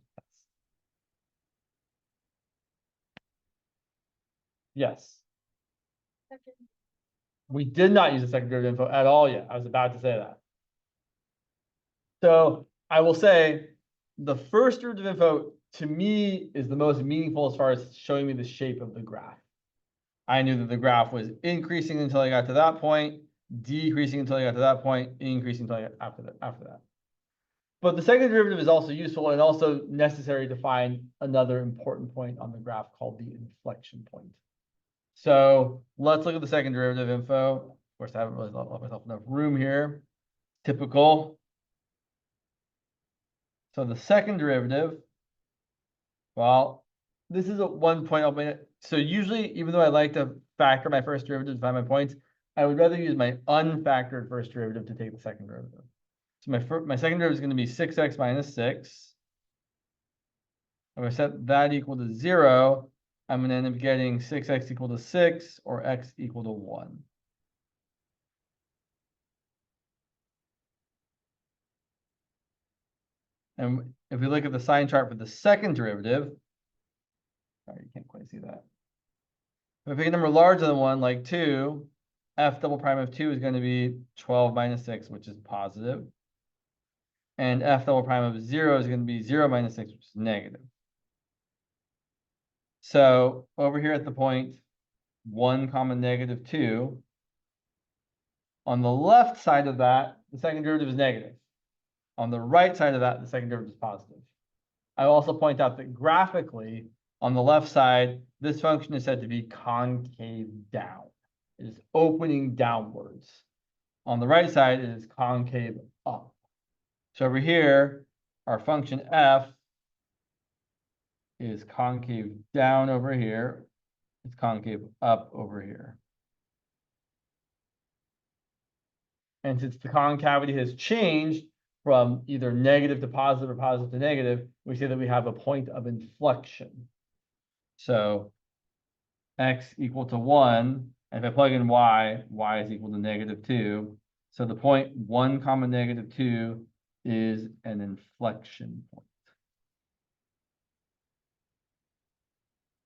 Yes. Second. We did not use the second derivative info at all yet. I was about to say that. So I will say the first derivative info to me is the most meaningful as far as showing me the shape of the graph. I knew that the graph was increasing until I got to that point, decreasing until I got to that point, increasing until I got after that. But the second derivative is also useful and also necessary to find another important point on the graph called the inflection point. So let's look at the second derivative info. Of course, I haven't really left myself enough room here. Typical. So the second derivative, well, this is at one point I'll make it. So usually, even though I like to factor my first derivative to find my points, I would rather use my unfactored first derivative to take the second derivative. So my second derivative is going to be 6x minus 6. If I set that equal to 0, I'm going to end up getting 6x equal to 6 or x equal to 1. And if we look at the sign chart for the second derivative, sorry, you can't quite see that. If I pick a number larger than 1, like 2, f double prime of 2 is going to be 12 minus 6, which is positive. And f double prime of 0 is going to be 0 minus 6, which is negative. So over here at the point 1 comma negative 2, on the left side of that, the second derivative is negative. On the right side of that, the second derivative is positive. I will also point out that graphically, on the left side, this function is said to be concave down. It is opening downwards. On the right side, it is concave up. So over here, our function f is concave down over here. It's concave up over here. And since the concavity has changed from either negative to positive or positive to negative, we say that we have a point of inflection. So x equal to 1, and if I plug in y, y is equal to negative 2. So the point 1 comma negative 2 is an inflection point,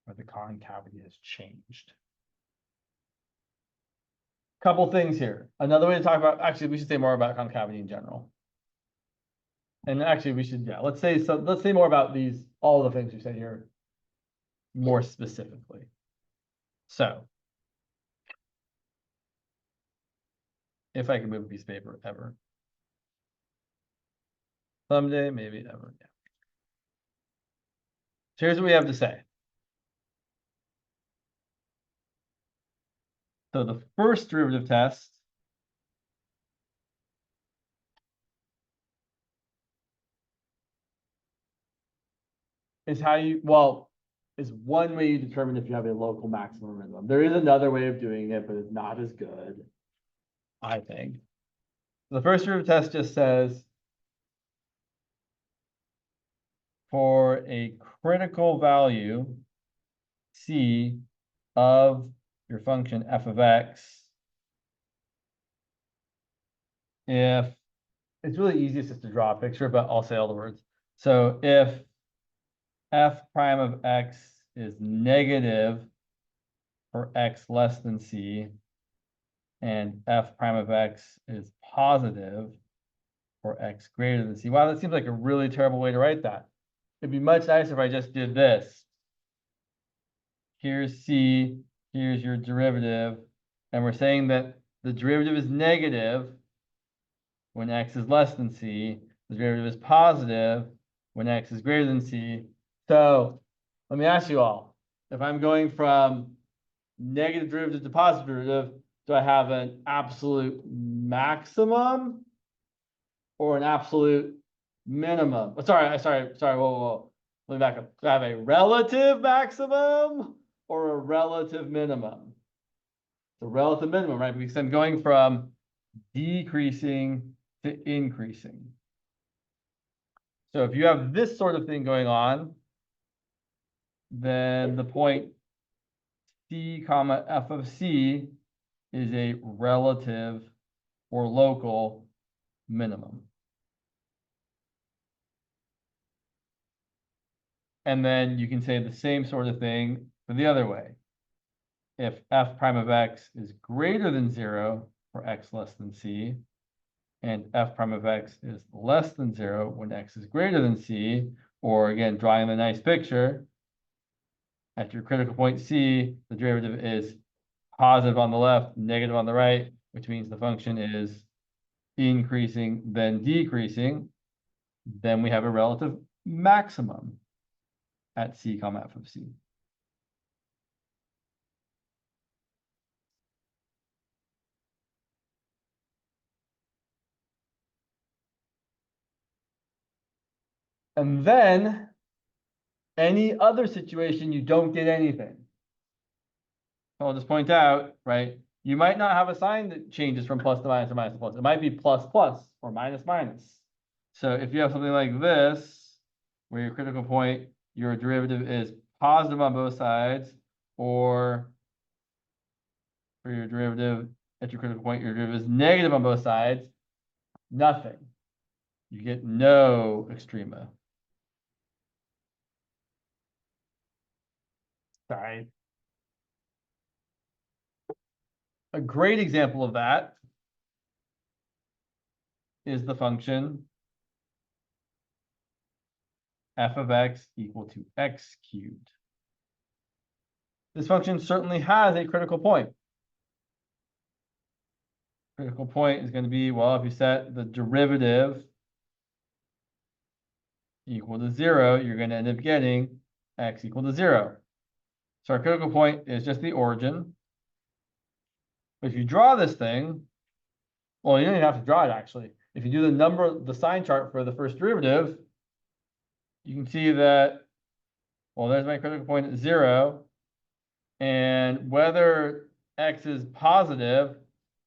where the concavity has changed. couple things here. Another way to talk about, actually, we should say more about concavity in general. And actually, we should, yeah, let's say more about all the things we said here more specifically. So, if I can move a piece of paper ever. Someday, maybe ever, yeah. So here's what we have to say. So the first derivative test is is one way you determine if you have a local maximum or minimum. There is another way of doing it, but it's not as good, I think. The first derivative test just says for a critical value C of your function f of x, if it's really easiest just to draw a picture, but I'll say all the words. So if f prime of x is negative for x less than c, and f prime of x is positive for x greater than c. Wow, that seems like a really terrible way to write that. It'd be much nicer if I just did this. Here's c, here's your derivative, and we're saying that the derivative is negative when x is less than c. The derivative is positive when x is greater than c. So let me ask you all, if I'm going from negative derivative to positive derivative, do I have an absolute maximum or an absolute minimum? Oh, sorry, whoa. Let me back up. Do I have a relative maximum or a relative minimum? It's a relative minimum, right? Because I'm going from decreasing to increasing. So if you have this sort of thing going on, then the point C comma f of c is a relative or local minimum. And then you can say the same sort of thing for the other way. If f prime of x is greater than 0 for x less than c, and f prime of x is less than 0 when x is greater than c, or again, drawing the nice picture, at your critical point c, the derivative is positive on the left, negative on the right, which means the function is increasing, then decreasing. Then we have a relative maximum at c comma f of c. And then any other situation, you don't get anything. I'll just point out, right? You might not have a sign that changes from plus to minus or minus to plus. It might be plus plus or minus minus. So if you have something like this, where your critical point, your derivative is positive on both sides, or for your derivative at your critical point, your derivative is negative on both sides, nothing. You get no extrema. Sorry. A great example of that is the function f of x equal to x cubed. This function certainly has a critical point. Critical point is going to be, well, if you set the derivative equal to 0, you're going to end up getting x equal to 0. So our critical point is just the origin. But if you draw this thing, well, you don't even have to draw it actually. If you do the sign chart for the first derivative, you can see that, well, there's my critical point at 0. And whether x is positive,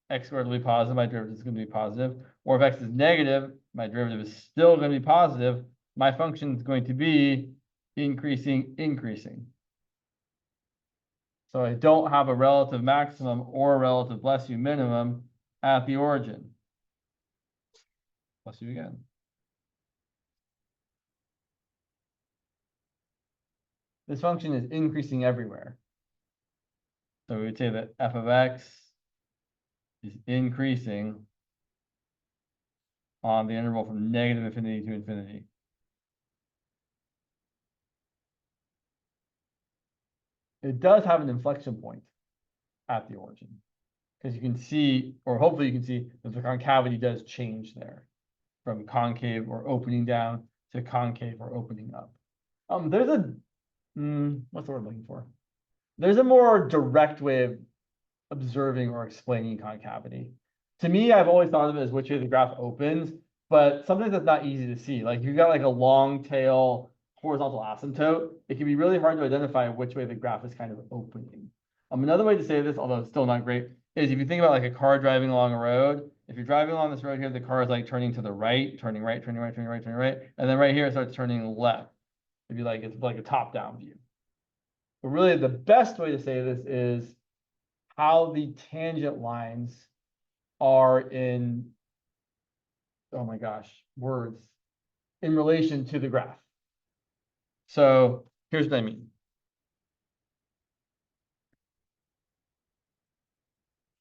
x squared will be positive, my derivative is going to be positive. Or if x is negative, my derivative is still going to be positive. My function is going to be increasing. So I don't have a relative maximum or a relative, bless you, minimum at the origin. Bless you again. This function is increasing everywhere. So we would say that f of x is increasing on the interval from negative infinity to infinity. It does have an inflection point at the origin, because you can see, or hopefully you can see, that the concavity does change there from concave or opening down to concave or opening up. There's a, what's the word I'm looking for? There's a more direct way of observing or explaining concavity. To me, I've always thought of it as which way the graph opens, but sometimes that's not easy to see. Like you've got like a long tail horizontal asymptote, it can be really hard to identify which way the graph is kind of opening. Another way to say this, although it's still not great, is if you think about like a car driving along a road, if you're driving along this road here, the car is like turning to the right, turning right, turning right, turning right, turning right, and then right here it starts turning left. It'd be like, it's like a top-down view. But really the best way to say this is how the tangent lines are in, oh my gosh, words, in relation to the graph. So here's what I mean.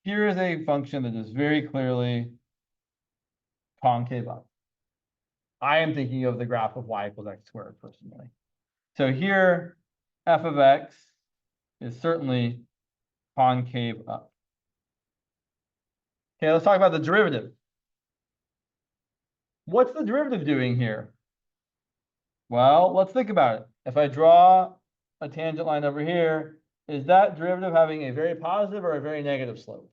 Here is a function that is very clearly concave up. I am thinking of the graph of y equals x squared personally. So here, f of x is certainly concave up. Okay, let's talk about the derivative. What's the derivative doing here? Well, let's think about it. If I draw a tangent line over here, is that derivative having a very positive or a very negative slope?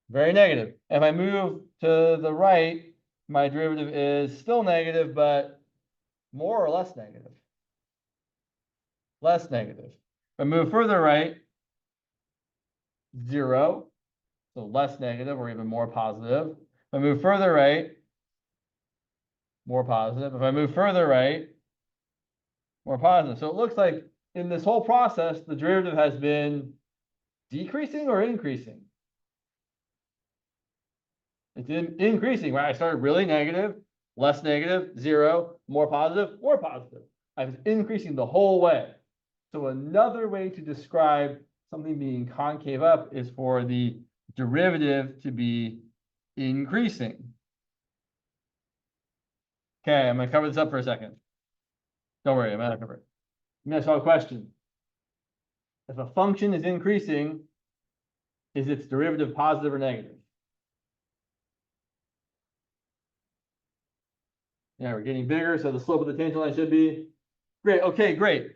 Very negative. If I move to the right, my derivative is still negative, but more or less negative? Less negative. If I move further right, 0, so less negative or even more positive. If I move further right, more positive. If I move further right, more positive. So it looks like in this whole process, the derivative has been decreasing or increasing? It's increasing, right? I started really negative, less negative, 0, more positive, more positive. I was increasing the whole way. So another way to describe something being concave up is for the derivative to be increasing. Okay, I'm gonna cover this up for a second. Don't worry, I'm gonna cover it. I'm gonna solve a question. If a function is increasing, is its derivative positive or negative? Yeah, we're getting bigger, so the slope of the tangent line should be great. Okay, great.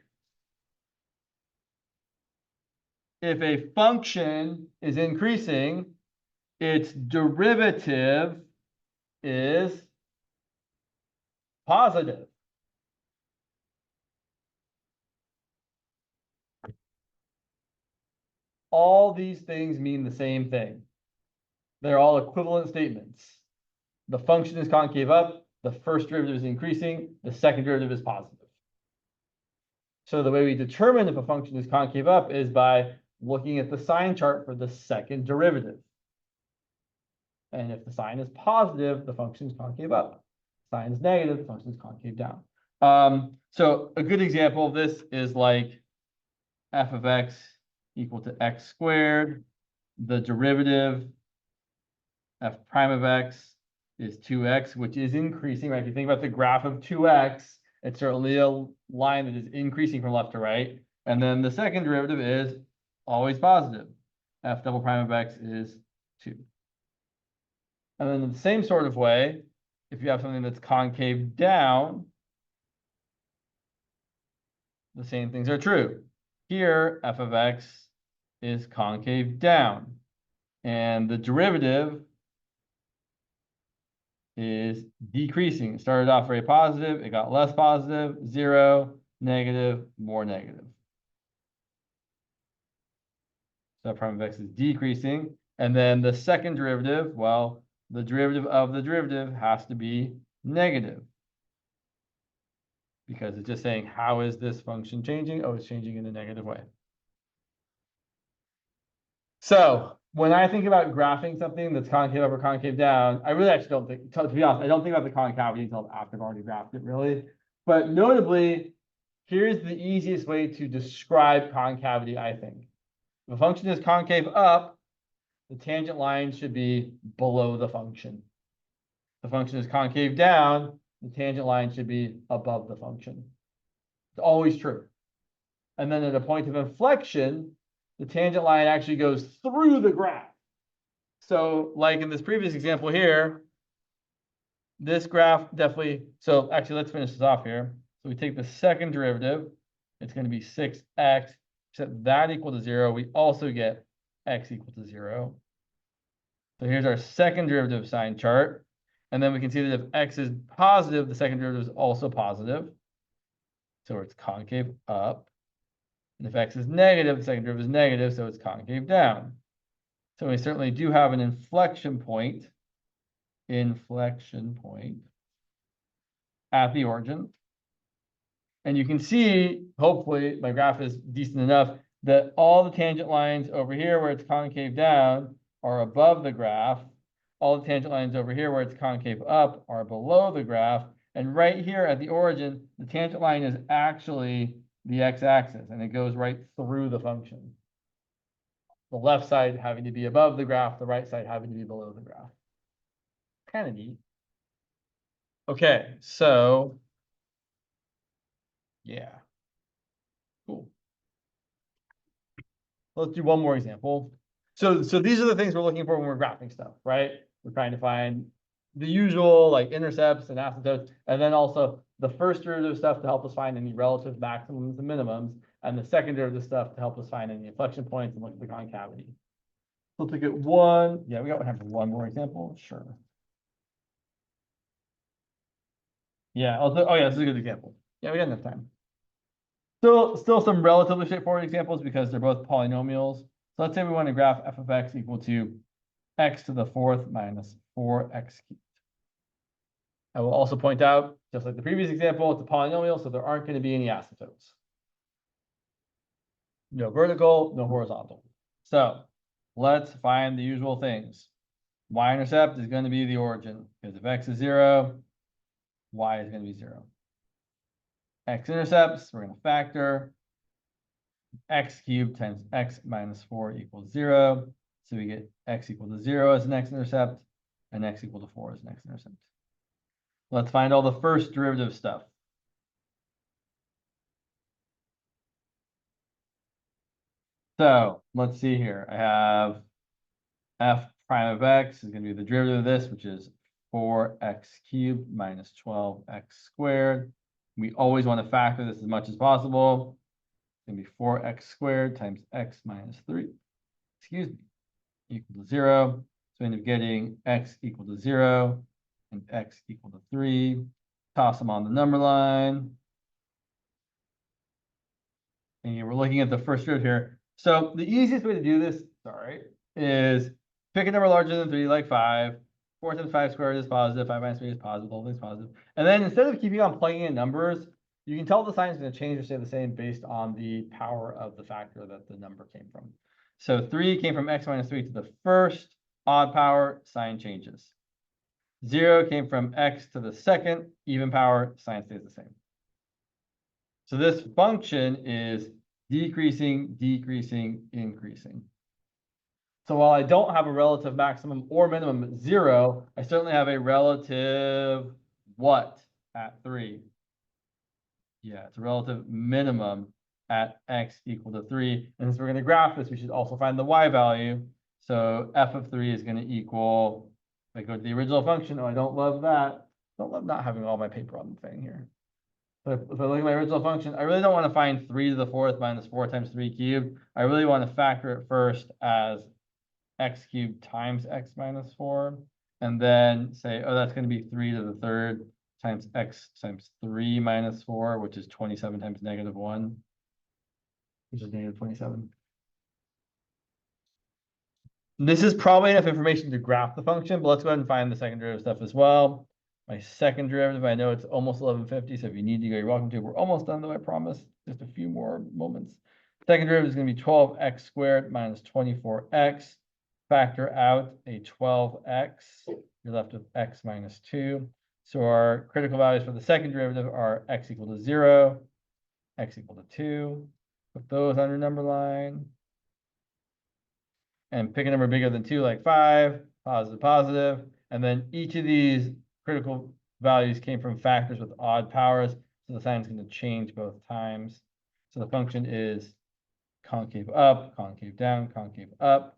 If a function is increasing, its derivative is positive. All these things mean the same thing. They're all equivalent statements. The function is concave up, the first derivative is increasing, the second derivative is positive. So the way we determine if a function is concave up is by looking at the sign chart for the second derivative. And if the sign is positive, the function is concave up. Sign is negative, the function is concave down. So a good example of this is like f of x equal to x squared. The derivative f prime of x is 2x, which is increasing, right? If you think about the graph of 2x, it's certainly a line that is increasing from left to right. And then the second derivative is always positive. F double prime of x is 2. And then in the same sort of way, if you have something that's concave down, the same things are true. Here, f of x is concave down. And the derivative is decreasing. It started off very positive, it got less positive, 0, negative, more negative. So f prime of x is decreasing. And then the second derivative, well, the derivative of the derivative has to be negative. Because it's just saying, how is this function changing? Oh, it's changing in a negative way. So when I think about graphing something that's concave up or concave down, I really actually don't think, to be honest, I don't think about the concavity until after I've already graphed it, really. But notably, here's the easiest way to describe concavity, I think. If a function is concave up, the tangent line should be below the function. The function is concave down, the tangent line should be above the function. It's always true. And then at a point of inflection, the tangent line actually goes through the graph. So like in this previous example here, this graph definitely, so actually let's finish this off here. So we take the second derivative, it's going to be 6x, set that equal to 0. We also get x equal to 0. So here's our second derivative sign chart. And then we can see that if x is positive, the second derivative is also positive. So it's concave up. And if x is negative, the second derivative is negative, so it's concave down. So we certainly do have an inflection point at the origin. And you can see, hopefully my graph is decent enough, that all the tangent lines over here where it's concave down are above the graph. All the tangent lines over here where it's concave up are below the graph. And right here at the origin, the tangent line is actually the x-axis, and it goes right through the function. The left side having to be above the graph, the right side having to be below the graph. Kind of neat. Okay, so yeah, cool. Let's do one more example. So these are the things we're looking for when we're graphing stuff, right? We're trying to find the usual like intercepts and asymptotes, and then also the first derivative stuff to help us find any relative maximums and minimums, and the second derivative stuff to help us find any inflection points and look at the concavity. Let's look at one. Yeah, we got time for one more example. Sure. Yeah. Oh yeah, this is a good example. Yeah, we got enough time. Still some relatively straightforward examples because they're both polynomials. So let's say we want to graph f of x equal to x to the fourth minus 4x cubed. I will also point out, just like the previous example, it's a polynomial, so there aren't going to be any asymptotes. No vertical, no horizontal. So let's find the usual things. Y-intercept is going to be the origin, because if x is 0, y is going to be 0. X-intercepts, we're going to factor. X cubed times x minus 4 equals 0. So we get x equal to 0 as an x-intercept, and x equal to 4 as an x-intercept. Let's find all the first derivative stuff. So let's see here. I have f prime of x is going to be the derivative of this, which is 4x cubed minus 12x squared. We always want to factor this as much as possible. It's going to be 4x squared times x minus 3, excuse me, equal to 0. So we end up getting x equal to 0 and x equal to 3. Toss them on the number line. And we're looking at the first derivative here. So the easiest way to do this, is pick a number larger than 3, like 5. 4 times 5 squared is positive, 5 minus 3 is positive, the whole thing's positive. And then instead of keeping on plugging in numbers, you can tell the sign is going to change or stay the same based on the power of the factor that the number came from. So 3 came from x minus 3 to the first odd power, sign changes. 0 came from x to the second even power, sign stays the same. So this function is decreasing, decreasing, increasing. So while I don't have a relative maximum or minimum at 0, I certainly have a relative what at 3? Yeah, it's a relative minimum at x equal to 3. And since we're going to graph this, we should also find the y value. So f of 3 is going to equal, if I go to the original function, oh, I don't love that. Don't love not having all my paper on the thing here. But if I look at my original function, I really don't want to find 3 to the fourth minus 4 times 3 cubed. I really want to factor it first as x cubed times x minus 4, and then say, oh, that's going to be 3 to the third times x times 3 minus 4, which is 27 times negative 1, which is negative 27. This is probably enough information to graph the function, but let's go ahead and find the second derivative stuff as well. My second derivative, I know it's almost 11:50, so if you need to go, you're welcome to. We're almost done, though, I promise. Just a few more moments. Second derivative is going to be 12x squared minus 24x. Factor out a 12x. You're left with x minus 2. So our critical values for the second derivative are x equal to 0, x equal to 2. Put those under number line. and pick a number bigger than 2, like 5, positive, positive. And then each of these critical values came from factors with odd powers. So the sign's going to change both times. So the function is concave up, concave down, concave up,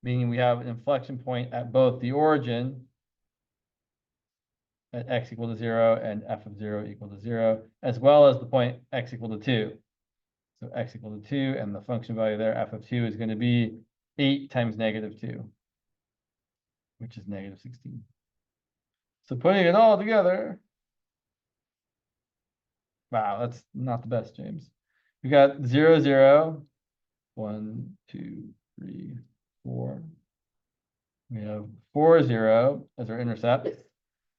meaning we have an inflection point at both the origin at x equal to 0 and f of 0 equal to 0, as well as the point x equal to 2. So x equal to 2, and the function value there, f of 2, is going to be 8 times negative 2, which is negative 16. So putting it all together, wow, that's not the best, James. We got 0, 0, 1, 2, 3, 4. We have 4, 0 as our intercept.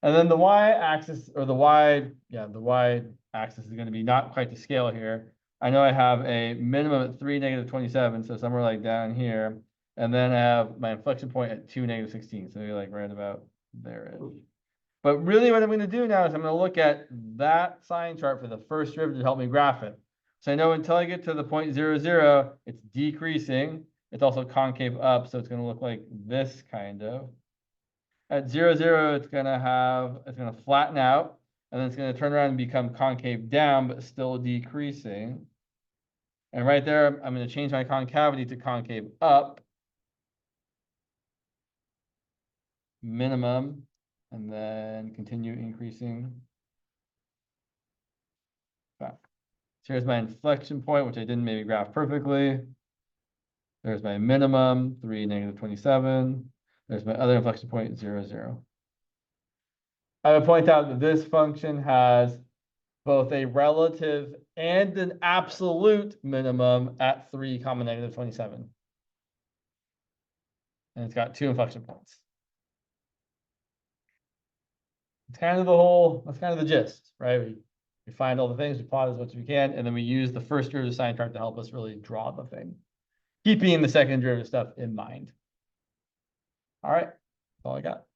And then the y-axis, or the y-axis is going to be not quite to scale here. I know I have a minimum at 3, negative 27, so somewhere like down here. And then I have my inflection point at 2, negative 16, so maybe like right about there. But really what I'm going to do now is I'm going to look at that sign chart for the first derivative to help me graph it. So I know until I get to the point 0, 0, it's decreasing. It's also concave up, so it's going to look like this kind of. At 0, 0, it's going to flatten out, and then it's going to turn around and become concave down, but still decreasing. And right there, I'm going to change my concavity to concave up, minimum, and then continue increasing. So here's my inflection point, which I didn't maybe graph perfectly. There's my minimum, 3, negative 27. There's my other inflection point, 0, 0. I would point out that this function has both a relative and an absolute minimum at 3, negative 27. And it's got 2 inflection points. It's kind of that's kind of the gist, right? We find all the things, we plot as much as we can, and then we use the first derivative sign chart to help us really draw the thing, keeping the second derivative stuff in mind. All right, that's all I got.